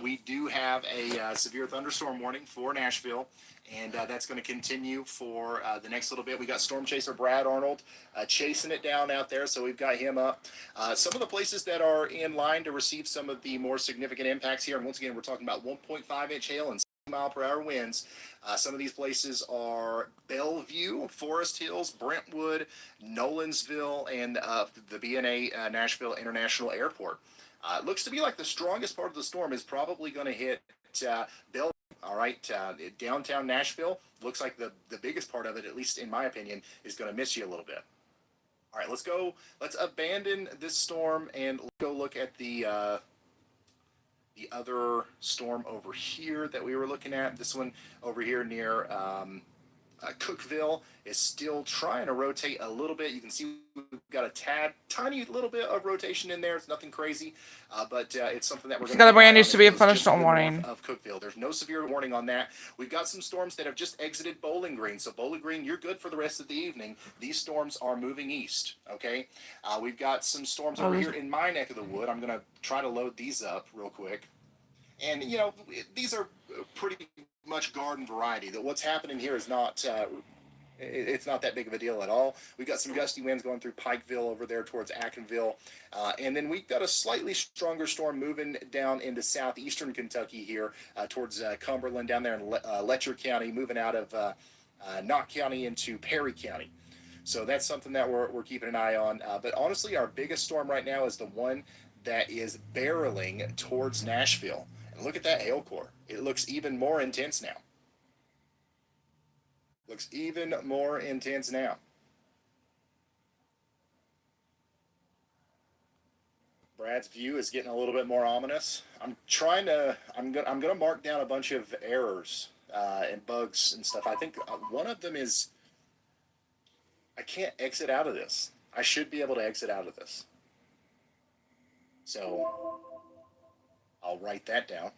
We do have a severe thunderstorm warning for Nashville, and that's going to continue for the next little bit. We got storm chaser Brad Arnold chasing it down out there, so we've got him up. Some of the places that are in line to receive some of the more significant impacts here, and once again, we're talking about 1.5-inch hail and mile-per-hour winds. Some of these places are Bellevue, Forest Hills, Brentwood, Nolensville, and the BNA Nashville International Airport. It looks to be like the strongest part of the storm is probably going to hit Bellevue. All right, downtown Nashville looks like the biggest part of it, at least in my opinion, is going to miss you a little bit. All right, let's go. Let's abandon this storm and go look at the other storm over here that we were looking at. This one over here near Cookville is still trying to rotate a little bit. You can see we've got a tiny little bit of rotation in there. It's nothing crazy, but it's something that we're going to. Got a brand new severe It's just thunderstorm to the north warning. of Cookville. There's no severe warning on that. We've got some storms that have just exited Bowling Green. So Bowling Green, you're good for the rest of the evening. These storms are moving east. Okay, we've got some storms over here in my neck of the wood. I'm going to try to load these up real quick. And, you know, these are pretty much garden variety. That what's happening here is not, it's not that big of a deal at all. We've got some gusty winds going through Pikeville over there towards Actonville. And then we've got a slightly stronger storm moving down into southeastern Kentucky here towards Cumberland down there in Letcher County, moving out of Knott County into Perry County. So that's something that we're keeping an eye on. But honestly, our biggest storm right now is the one that is barreling towards Nashville. And look at that hail core. It looks even more intense now. Looks even more intense now. Brad's view is getting a little bit more ominous. I'm gonna mark down a bunch of errors and bugs and stuff. I think one of them is I can't exit out of this. I should be able to exit out of this. So I'll write that down.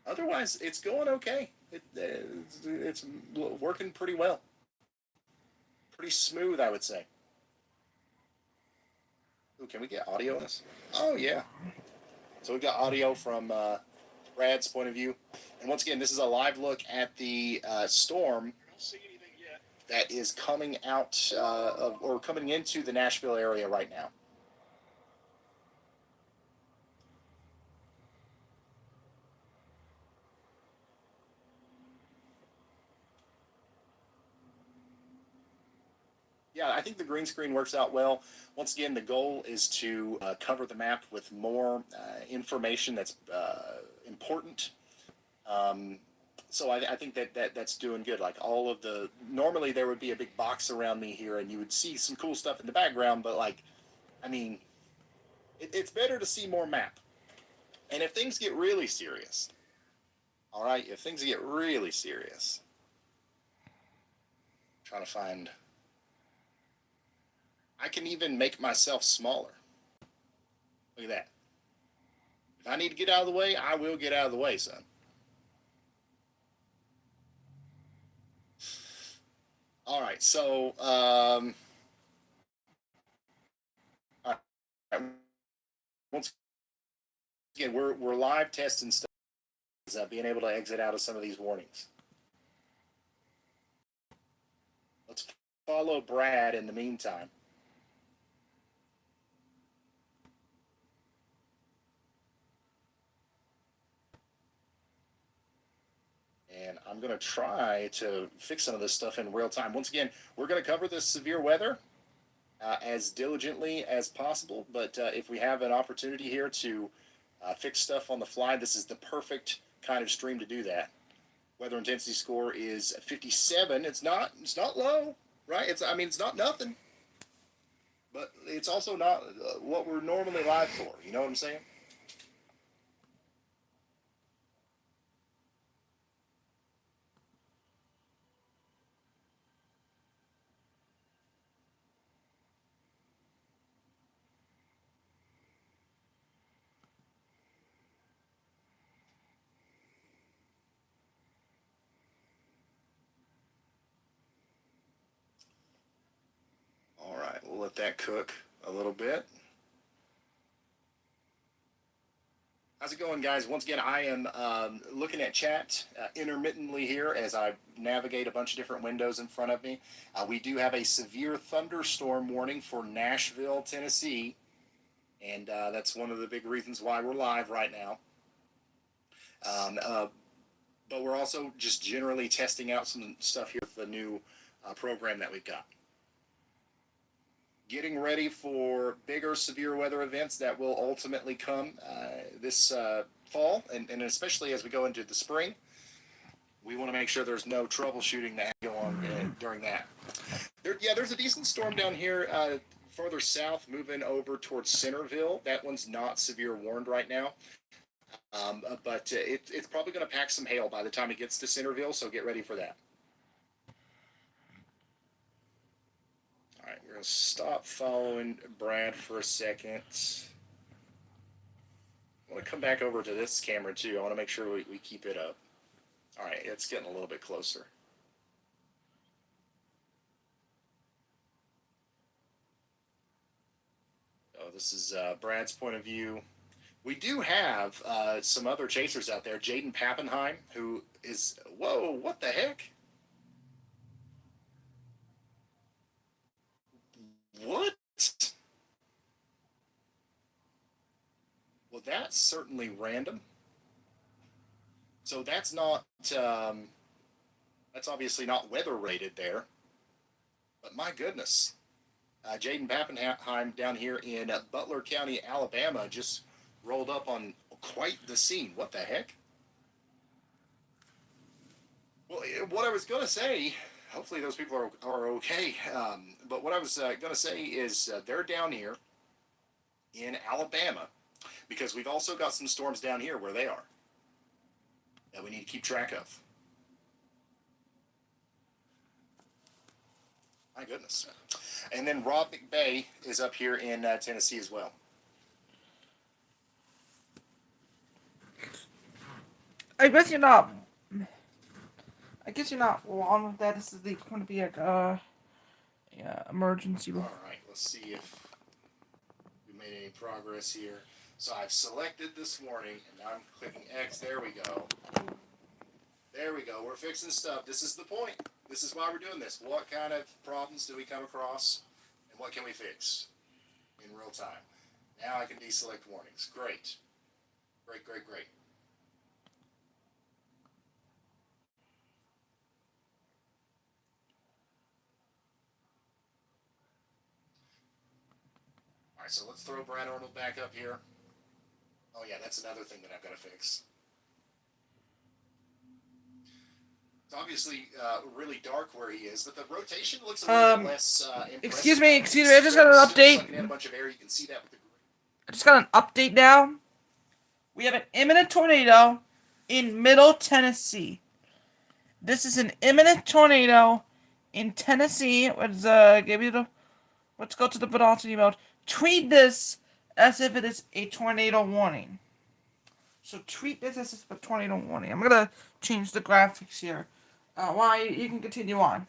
Otherwise, it's going okay. It's working pretty well. Pretty smooth, I would say. Ooh, can we get audio on this? Oh, yeah. So we've got audio from Brad's point of view. And once again, this is a live look at the storm that is coming out or coming into the Nashville area right now. Yeah, I think the green screen works out well. Once again, the goal is to cover the map with more information that's important. So I think that's doing good. Like all of the, normally there would be a big box around me here and you would see some cool stuff in the background, but like, I mean, it's better to see more map. And if things get really serious, all right, if things get really serious, I'm trying to find, I can even make myself smaller. Look at that. If I need to get out of the way, I will get out of the way, son. All right, so all right. Once again, we're live testing stuff, being able to exit out of some of these warnings. Let's follow Brad in the meantime. And I'm going to try to fix some of this stuff in real time. Once again, we're going to cover this severe weather as diligently as possible. But if we have an opportunity here to fix stuff on the fly, this is the perfect kind of stream to do that. Weather intensity score is 57. It's not low, right? It's not nothing. But it's also not what we're normally live for. You know what I'm saying? All right, we'll let that cook a little bit. How's it going, guys? Once again, I am looking at chat intermittently here as I navigate a bunch of different windows in front of me. We do have a severe thunderstorm warning for Nashville, Tennessee, and that's one of the big reasons why we're live right now. But we're also just generally testing out some stuff here with the new program that we've got. Getting ready for bigger severe weather events that will ultimately come this fall, and especially as we go into the spring. We want to make sure there's no troubleshooting that go on during that. There's a decent storm down here farther south, moving over towards Centerville. That one's not severe warned right now. But it's probably going to pack some hail by the time it gets to Centerville, so get ready for that. All right, we're going to stop following Brad for a second. I want to come back over to this camera too. I want to make sure we keep it up. All right, it's getting a little bit closer. Oh, this is Brad's point of view. We do have some other chasers out there. Jaden Pappenheim, who is, whoa, what the heck? What? Well, that's certainly random. So that's not, that's obviously not weather rated there. But my goodness. Jaden Pappenheim down here in Butler County, Alabama, just rolled up on quite the scene. What the heck? Well, what I was going to say, hopefully those people are okay. But what I was going to say is they're down here in Alabama because we've also got some storms down here where they are that we need to keep track of. My goodness. And then Rob McBay is up here in Tennessee as well. I guess you're not wrong with that. This is going to be a emergency. All right, let's see if we made any progress here. So I've selected this morning, and now I'm clicking X. There we go. There we go. We're fixing stuff. This is the point. This is why we're doing this. What kind of problems do we come across, and what can we fix in real time? Now I can deselect warnings. Great. Great, great, great. All right, so let's throw Brad Arnold back up here. Oh, yeah, that's another thing that I've got to fix. It's obviously really dark where he is, but the rotation looks a little bit less impressive. Excuse me, I just got an update. Sucking in a bunch of air. You can see that with the... I just got an update now. We have an imminent tornado in Middle Tennessee. This is an imminent tornado in Tennessee. Let's go to the velocity mode. Treat this as if it is a tornado warning. So treat this as if it's a tornado warning. I'm gonna change the graphics here. Why you can continue on.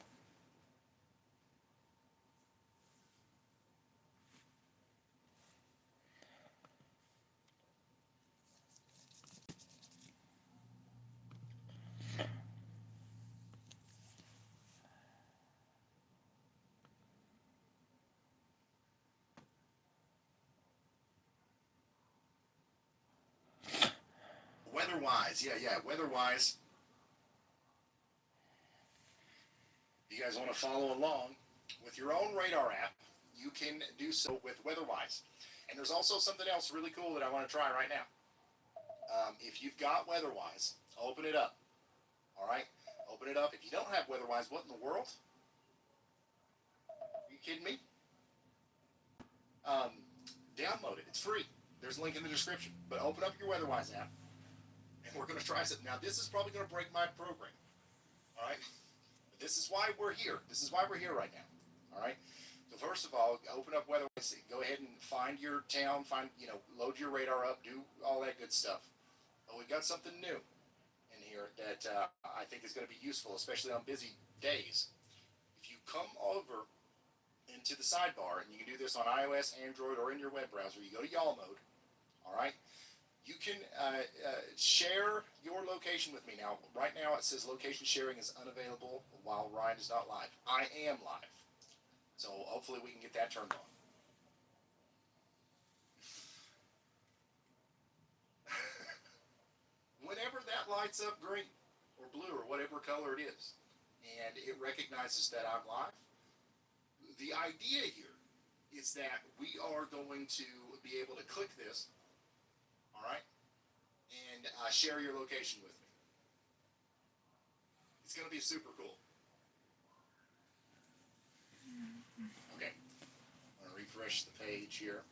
Weather-wise, weather-wise. If you guys want to follow along with your own radar app, you can do so with WeatherWise. And there's also something else really cool that I want to try right now. If you've got WeatherWise, open it up. All right? Open it up. If you don't have WeatherWise, what in the world? Are you kidding me? Download it. It's free. There's a link in the description. But open up your WeatherWise app, and we're going to try something. Now, this is probably going to break my program. All right? But this is why we're here. This is why we're here right now. All right? So first of all, open up WeatherWise. Go ahead and find your town. Load your radar up. Do all that good stuff. But we've got something new in here that I think is going to be useful, especially on busy days. If you come over into the sidebar, and you can do this on iOS, Android, or in your web browser, you go to y'all mode. All right? You can share your location with me. Now, right now it says location sharing is unavailable while Ryan is not live. I am live. So hopefully we can get that turned on. Whenever that lights up green or blue or whatever color it is, and it recognizes that I'm live, the idea here is that we are going to be able to click this, all right, and share your location with me. It's going to be super cool. refresh the page here.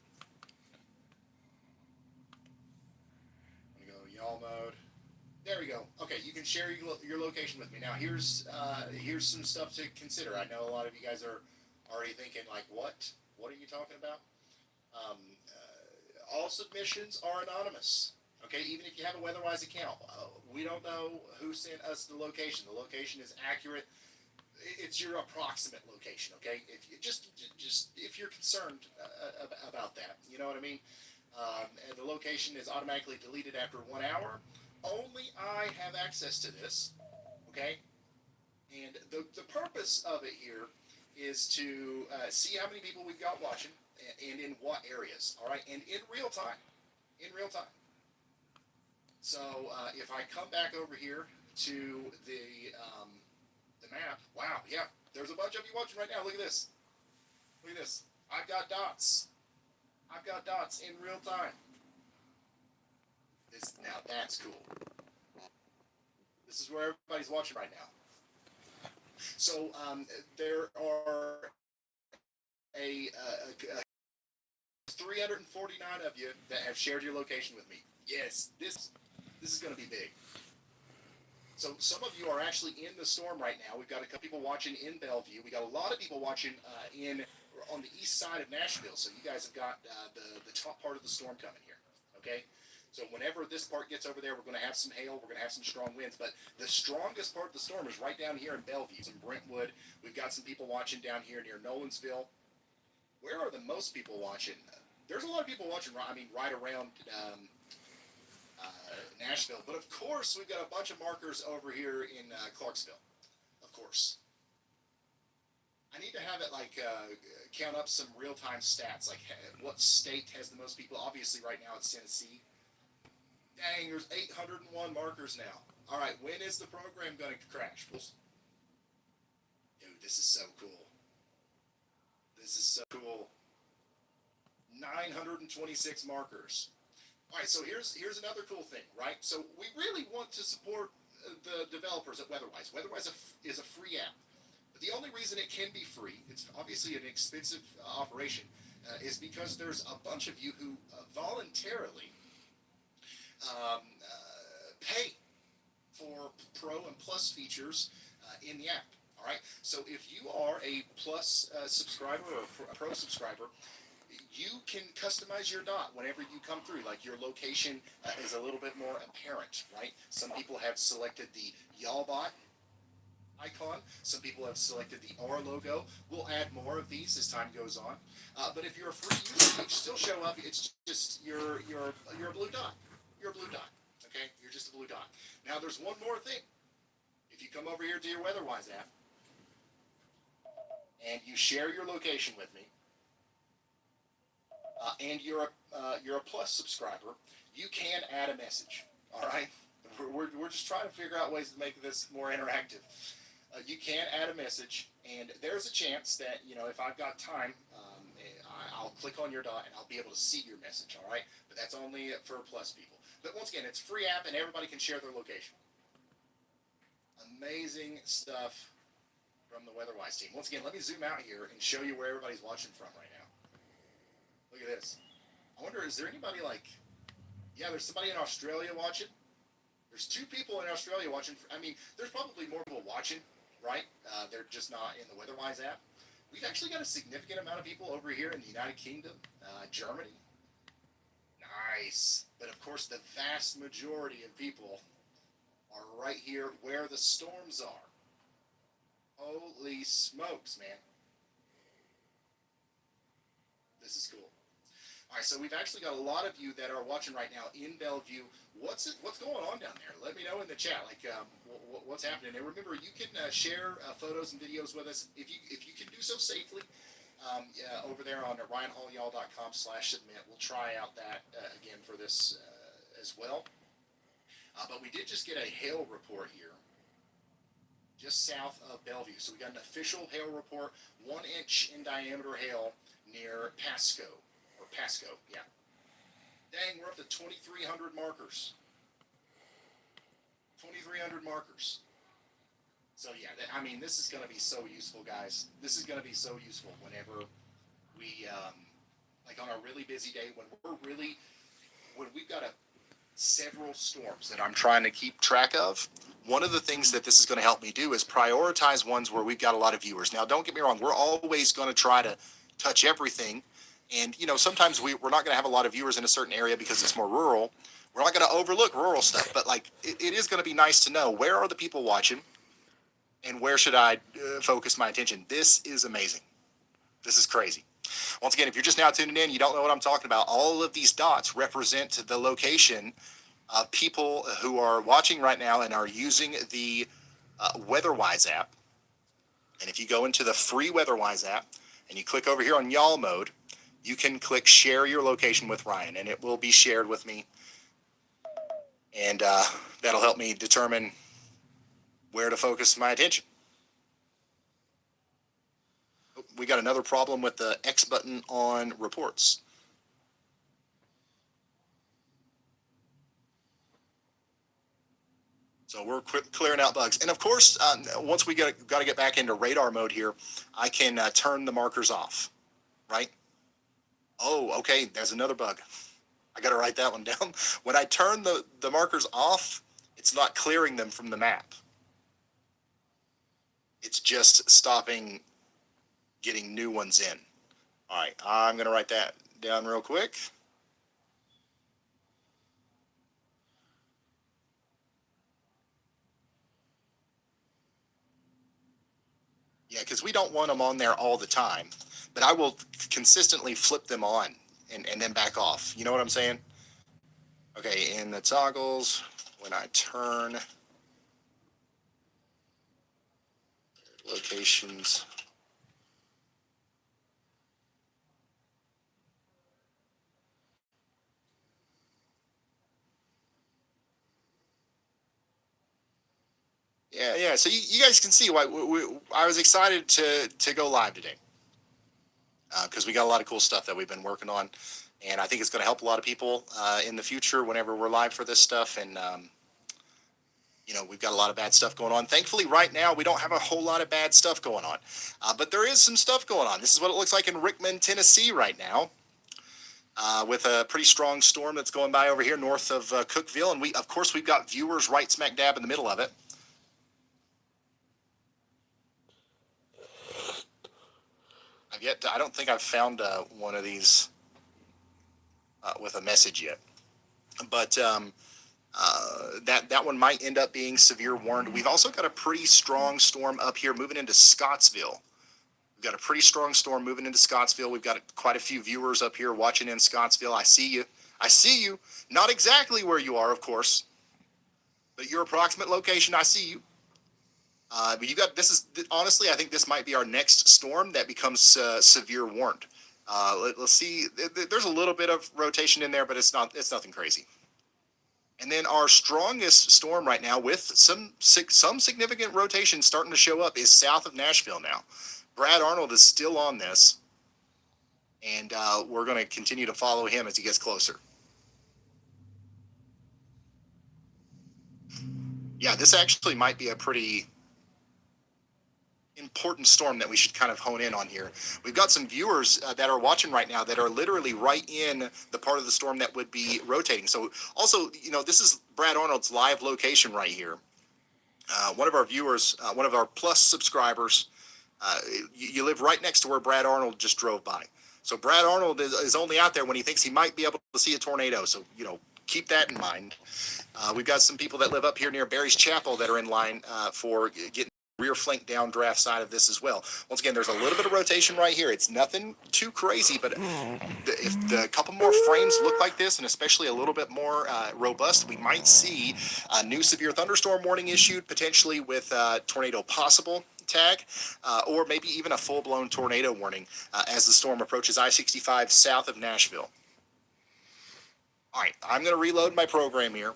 I'm gonna go y'all mode. There we go. Okay, you can share your location with me. Now here's some stuff to consider. I know a lot of you guys are already thinking like, what? What are you talking about? All submissions are anonymous. Okay, even if you have a Weatherwise account, we don't know who sent us the location. The location is accurate. It's your approximate location. Okay, if you just if you're concerned about that, you know what I mean. And the location is automatically deleted after 1 hour. Only I have access to this. Okay, and the purpose of it here is to see how many people we've got watching and in what areas. All right, and in real time. In real time. So if I come back over here to the map, wow, yeah, there's a bunch of you watching right now. Look at this. Look at this. I've got dots. I've got dots in real time. Now that's cool. This is where everybody's watching right now. So there are a 349 of you that have shared your location with me. Yes, this is going to be big. So some of you are actually in the storm right now. We've got a couple people watching in Bellevue. We got a lot of people watching on the east side of Nashville. So you guys have got the top part of the storm coming here. Okay. So whenever this part gets over there, we're going to have some hail. We're going to have some strong winds. But the strongest part of the storm is right down here in Bellevue, in Brentwood. We've got some people watching down here near Nolensville. Where are the most people watching? There's a lot of people watching, I mean, right around Nashville. But of course, we've got a bunch of markers over here in Clarksville. Of course. I need to have it like count up some real-time stats, like what state has the most people. Obviously, right now it's Tennessee. Dang, there's 801 markers now. All right, when is the program going to crash? Dude, this is so cool. This is so cool. 926 markers. All right, so here's another cool thing, right? So we really want to support the developers at Weatherwise. Weatherwise is a free app. But the only reason it can be free, it's obviously an expensive operation, is because there's a bunch of you who voluntarily pay for Pro and Plus features in the app. All right. So if you are a Plus subscriber or a Pro subscriber, you can customize your dot whenever you come through. Like your location is a little bit more apparent, right? Some people have selected the YALLBot icon. Some people have selected the R logo. We'll add more of these as time goes on. But if you're a free user, you still show up. It's just you're a blue dot. You're a blue dot. Okay? You're just a blue dot. Now there's one more thing. If you come over here to your Weatherwise app and you share your location with me, and you're a Plus subscriber, you can add a message. All right? We're just trying to figure out ways to make this more interactive. You can add a message, and there's a chance that, you know, if I've got time, I'll click on your dot and I'll be able to see your message, all right? But that's only for Plus people. But once again, it's a free app and everybody can share their location. Amazing stuff from the Weatherwise team. Once again, let me zoom out here and show you where everybody's watching from right now. Look at this. I wonder, is there anybody like, yeah, there's somebody in Australia watching. There's 2 people in Australia watching. I mean, there's probably more people watching, right? They're just not in the Weatherwise app. We've actually got a significant amount of people over here in the United Kingdom, Germany. Nice. But of course, the vast majority of people are right here where the storms are. Holy smokes, man. This is cool. All right, so we've actually got a lot of you that are watching right now in Bellevue. What's going on down there? Let me know in the chat, like what's happening. And remember, you can share photos and videos with us if you can do so safely. Over there on RyanHallYall.com/submit. We'll try out that again for this as well. But we did just get a hail report here, just south of Bellevue. So we got an official hail report, 1 inch in diameter hail near Pasco. Pasco, yeah. Dang, we're up to 2,300 markers. 2,300 markers. So yeah, I mean, this is going to be so useful, guys. This is going to be so useful whenever we like on a really busy day when we've got several storms that I'm trying to keep track of. One of the things that this is going to help me do is prioritize ones where we've got a lot of viewers. Now, don't get me wrong, we're always going to try to touch everything. And, sometimes we're not going to have a lot of viewers in a certain area because it's more rural. We're not going to overlook rural stuff, but like it is going to be nice to know where are the people watching and where should I focus my attention. This is amazing. This is crazy. Once again, if you're just now tuning in, you don't know what I'm talking about. All of these dots represent the location of people who are watching right now and are using the WeatherWise app. And if you go into the free WeatherWise app and you click over here on Y'all mode, you can click share your location with Ryan, and it will be shared with me. And that'll help me determine where to focus my attention. We got another problem with the X button on reports. So we're clearing out bugs. And of course, once we got to get back into radar mode here, I can turn the markers off, right? Oh, okay, there's another bug. I got to write that one down. When I turn the markers off, it's not clearing them from the map. It's just stopping getting new ones in. All right, I'm going to write that down real quick. Yeah, because we don't want them on there all the time, but I will consistently flip them on and then back off. You know what I'm saying? Okay, in the toggles, when I turn locations, yeah. So you guys can see why I was excited to go live today because we got a lot of cool stuff that we've been working on, and I think it's going to help a lot of people in the future whenever we're live for this stuff. And we've got a lot of bad stuff going on. Thankfully, right now we don't have a whole lot of bad stuff going on, but there is some stuff going on. This is what it looks like in Rickman, Tennessee, right now. With a pretty strong storm that's going by over here north of Cookeville, and of course we've got viewers right smack dab in the middle of it. I don't think I've found one of these with a message yet, but that one might end up being severe warned. We've also got a pretty strong storm up here moving into Scottsville. We've got a pretty strong storm moving into Scottsville. We've got quite a few viewers up here watching in Scottsville. I see you. I see you. Not exactly where you are, of course, but your approximate location, I see you. But you got, honestly, I think this might be our next storm that becomes severe warned. Let's see. There's a little bit of rotation in there, but it's nothing crazy. And then our strongest storm right now, with some significant rotation starting to show up, is south of Nashville now. Brad Arnold is still on this, and we're going to continue to follow him as he gets closer. Yeah, this actually might be a pretty important storm that we should kind of hone in on here. We've got some viewers that are watching right now that are literally right in the part of the storm that would be rotating. So also, this is Brad Arnold's live location right here. One of our viewers, one of our Plus subscribers, you live right next to where Brad Arnold just drove by. So Brad Arnold is only out there when he thinks he might be able to see a tornado. So, keep that in mind. We've got some people that live up here near Barry's Chapel that are in line for getting rear flank downdraft side of this as well. Once again, there's a little bit of rotation right here. It's nothing too crazy, but if the couple more frames look like this, and especially a little bit more robust, we might see a new severe thunderstorm warning issued, potentially with tornado possible tag, or maybe even a full-blown tornado warning as the storm approaches I-65 south of Nashville. All right, I'm going to reload my program here.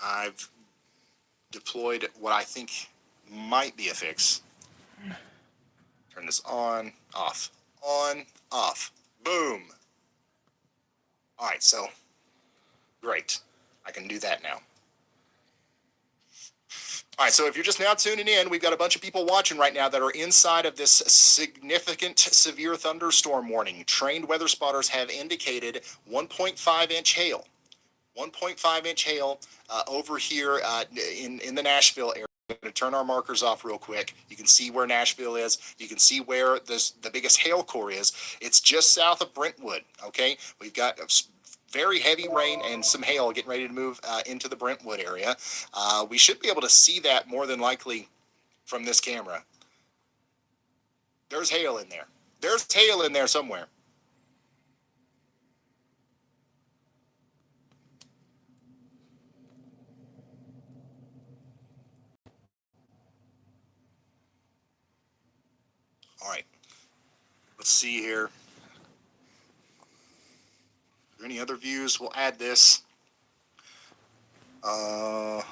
I've deployed what I think might be a fix. Turn this on, off, boom. All right, so great. I can do that now. All right, so if you're just now tuning in, we've got a bunch of people watching right now that are inside of this significant severe thunderstorm warning. Trained weather spotters have indicated 1.5 inch hail. 1.5 inch hail over here in the Nashville area. I'm going to turn our markers off real quick. You can see where Nashville is. You can see where the biggest hail core is. It's just south of Brentwood, okay? We've got very heavy rain and some hail getting ready to move into the Brentwood area. We should be able to see that more than likely from this camera. There's hail in there. There's hail in there somewhere. All right. Let's see here. Are there any other views? We'll add this. We'll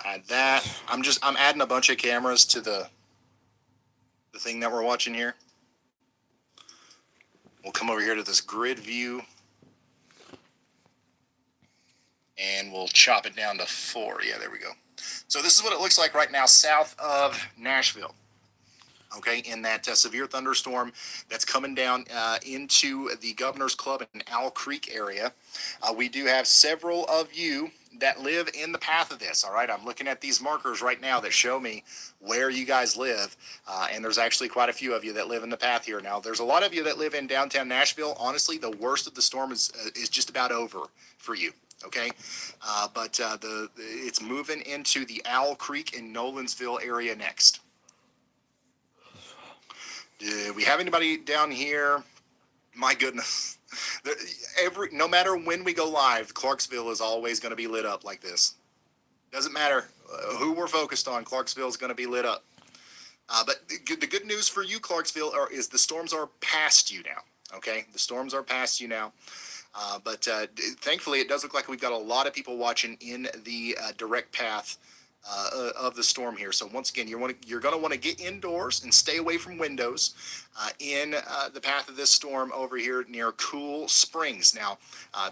add that. I'm adding a bunch of cameras to the thing that we're watching here. We'll come over here to this grid view. And we'll chop it down to 4. Yeah, there we go. So this is what it looks like right now south of Nashville. Okay, in that severe thunderstorm that's coming down into the Governor's Club in Owl Creek area. We do have several of you that live in the path of this. All right, I'm looking at these markers right now that show me where you guys live. And there's actually quite a few of you that live in the path here. Now, there's a lot of you that live in downtown Nashville. Honestly, the worst of the storm is just about over for you. Okay, but it's moving into the Owl Creek and Nolensville area next. Do we have anybody down here? My goodness, no matter when we go live, Clarksville is always going to be lit up like this. Doesn't matter who we're focused on, Clarksville is going to be lit up. But the good news for you, Clarksville, is the storms are past you now. Okay, the storms are past you now. But thankfully, it does look like we've got a lot of people watching in the direct path of the storm here. So once again, you're going to want to get indoors and stay away from windows in the path of this storm over here near Cool Springs. Now,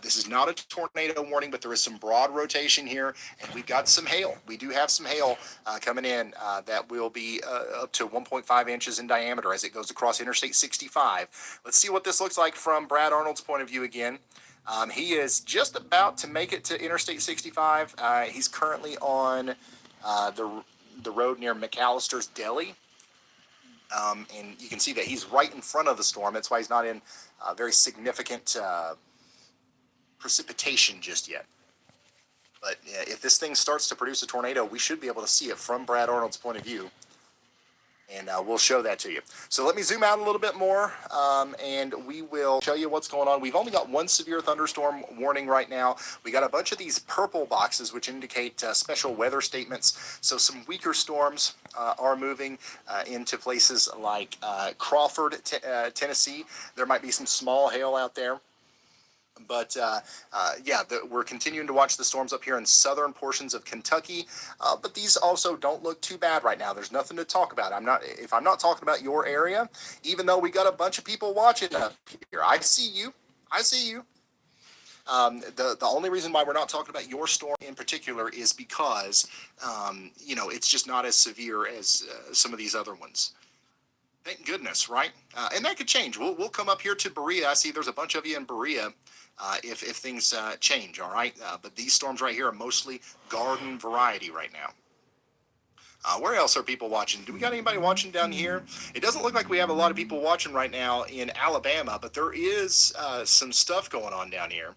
this is not a tornado warning, but there is some broad rotation here, and we've got some hail. We do have some hail coming in that will be up to 1.5 inches in diameter as it goes across Interstate 65. Let's see what this looks like from Brad Arnold's point of view again. He is just about to make it to Interstate 65. He's currently on the road near McAllister's Deli. And you can see that he's right in front of the storm. That's why he's not in very significant precipitation just yet. But if this thing starts to produce a tornado, we should be able to see it from Brad Arnold's point of view. And we'll show that to you. So let me zoom out a little bit more, and we will show you what's going on. We've only got one severe thunderstorm warning right now. We got a bunch of these purple boxes, which indicate special weather statements. So some weaker storms are moving into places like Crawford, Tennessee. There might be some small hail out there. But we're continuing to watch the storms up here in southern portions of Kentucky. But these also don't look too bad right now. There's nothing to talk about. If I'm not talking about your area, even though we got a bunch of people watching up here. I see you. The only reason why we're not talking about your storm in particular is because it's just not as severe as some of these other ones. Thank goodness, right? And that could change. We'll come up here to Berea. I see there's a bunch of you in Berea if things change, all right? But these storms right here are mostly garden variety right now. Where else are people watching? Do we got anybody watching down here? It doesn't look like we have a lot of people watching right now in Alabama, but there is some stuff going on down here.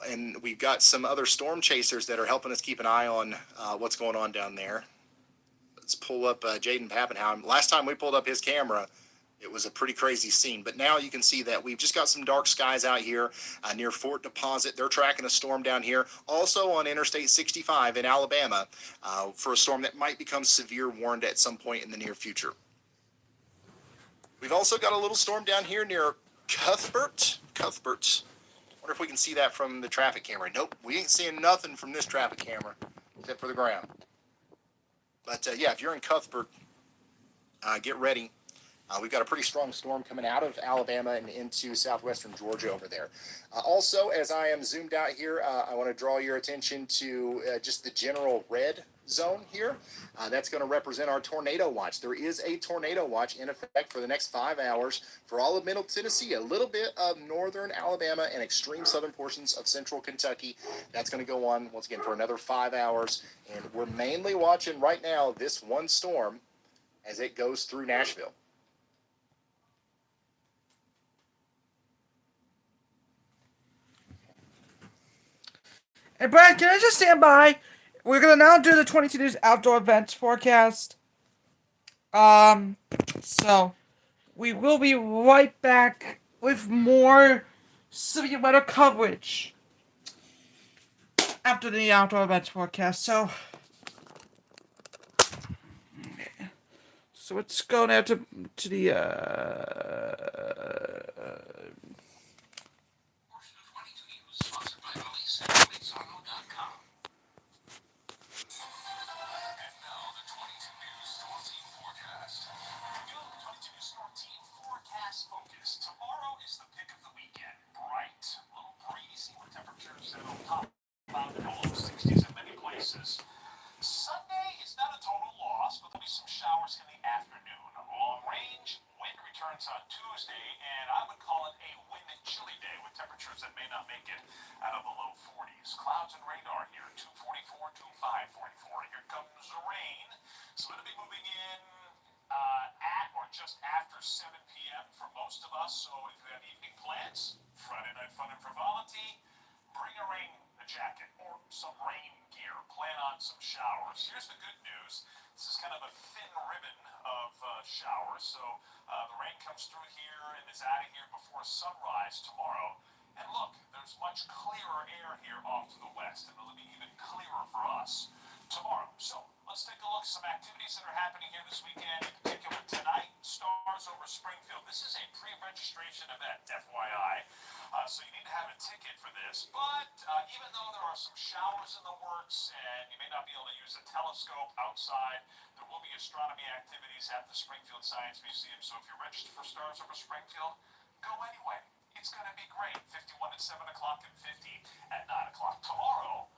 And we've got some other storm chasers that are helping us keep an eye on what's going on down there. Let's pull up Jaden Pappenheim. Last time we pulled up his camera, it was a pretty crazy scene. But now you can see that we've just got some dark skies out here near Fort Deposit. They're tracking a storm down here. Also on Interstate 65 in Alabama for a storm that might become severe warned at some point in the near future. We've also got a little storm down here near Cuthbert. Wonder if we can see that from the traffic camera. Nope, we ain't seeing nothing from this traffic camera except for the ground. But if you're in Cuthbert, get ready. We've got a pretty strong storm coming out of Alabama and into southwestern Georgia over there. Also, as I am zoomed out here, I want to draw your attention to just the general red zone here. That's going to represent our tornado watch. There is a tornado watch in effect for the next 5 hours for all of Middle Tennessee, a little bit of northern Alabama, and extreme southern portions of central Kentucky. That's going to go on, once again, for another 5 hours. And we're mainly watching right now this one storm as it goes through Nashville. Hey, Brad, can I just stand by? We're gonna now do the 22 News outdoor events forecast. So we will be right back with more severe weather coverage after the outdoor events forecast. So let's go now to the Tomorrow is the pick of the weekend. Bright, a little breezy with temperatures that'll top out in the low 60s in many places. Sunday is not a total loss, but there'll be some showers in the afternoon. Long range, wind returns on Tuesday, and I would call it a wind and chilly day with temperatures that may not make it out of the low 40s. Clouds and radar here, 244 to 544. Here comes the rain, so it'll be moving in at or just after 7 p.m. for most of us. So if you have evening plans, Friday night fun and frivolity, bring a jacket or some rain gear. Plan on some showers. Here's the good news. This is kind of a thin ribbon of showers. So the rain comes through here and is out of here before sunrise tomorrow. And look, there's much clearer air here off to the west, and it'll be even clearer for us tomorrow. So let's take a look at some activities that are happening here this weekend. In particular, tonight, Stars over Springfield. This is a pre-registration event, FYI. So you need to have a ticket for this. But even though there are some showers in the works and you may not be able to use a telescope outside, there will be astronomy activities at the Springfield Science Museum. So if you're registered for Stars over Springfield, go anyway. It's going to be great. 51 at 7 o'clock and 50 at 9 o'clock. Tomorrow,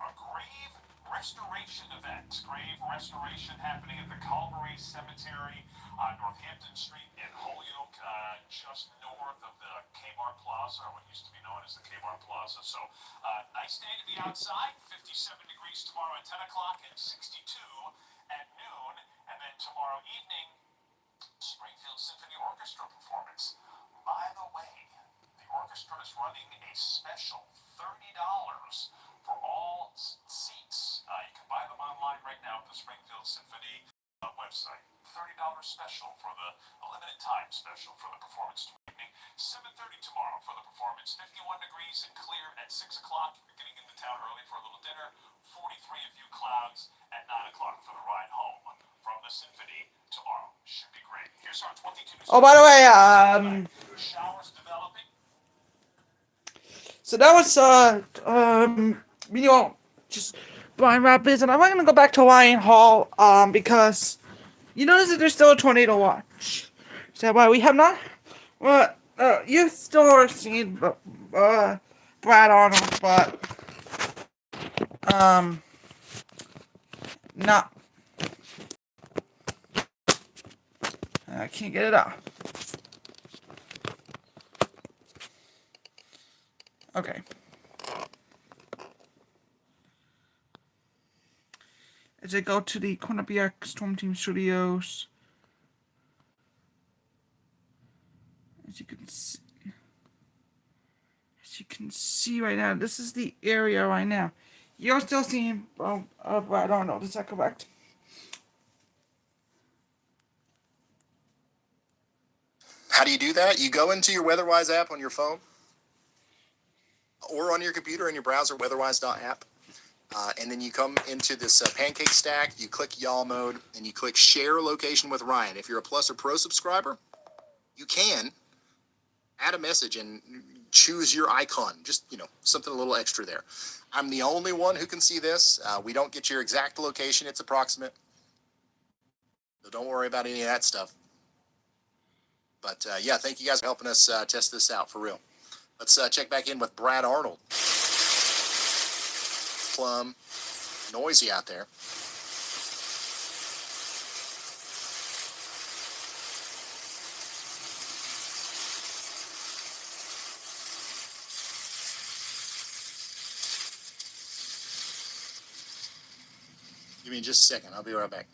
a grave restoration event. Grave restoration happening at the Calvary Cemetery on Northampton Street in Holyoke, just north of the Kmart Plaza, or what used to be known as the Kmart Plaza. So, nice day to be outside. 57 degrees tomorrow at 10 o'clock and 62 at noon. And then tomorrow evening, Springfield Symphony Orchestra performance. By the way, the orchestra is running a special $30 for all seats. You can buy them online right now at the Springfield Symphony website. $30 special for the limited time special for the performance tomorrow evening. 7:30 tomorrow for the performance. 51 degrees and clear at 6 o'clock. You're getting into town early for a little dinner. 43 a few clouds at 9 o'clock for the ride home from the Symphony tomorrow. Should be great. Here's our 22. Oh, by the way, Showers developing. so that was just Blind Rapids, and I'm gonna go back to Ryan Hall, because you notice that there's still a tornado watch. Is that why we have not? Well, you still are seeing Brad Arnold, but not. I can't get it out. Okay. As I go to the Quinnipiac Storm Team Studios, as you can see right now, this is the area right now. You're still seeing Brad Arnold. Is that correct? How do you do that? You go into your WeatherWise app on your phone or on your computer in your browser, weatherwise.app. And then you come into this pancake stack, you click y'all mode, and you click share location with Ryan. If you're a Plus or Pro subscriber, you can add a message and choose your icon, just, something a little extra there. I'm the only one who can see this. We don't get your exact location. It's approximate. So don't worry about any of that stuff. But yeah, thank you guys for helping us test this out for real. Let's check back in with Brad Arnold. Plum, noisy out there. Give me just a second. I'll be right back.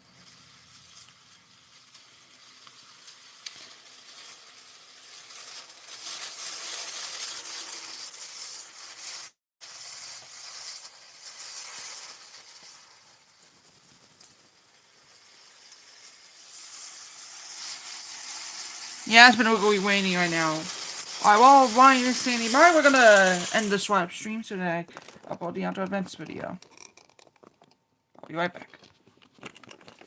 Yeah, it's been really rainy right now. Alright, well, while you're standing by, we're gonna end this live stream so that I upload the outdoor events video. I'll be right back.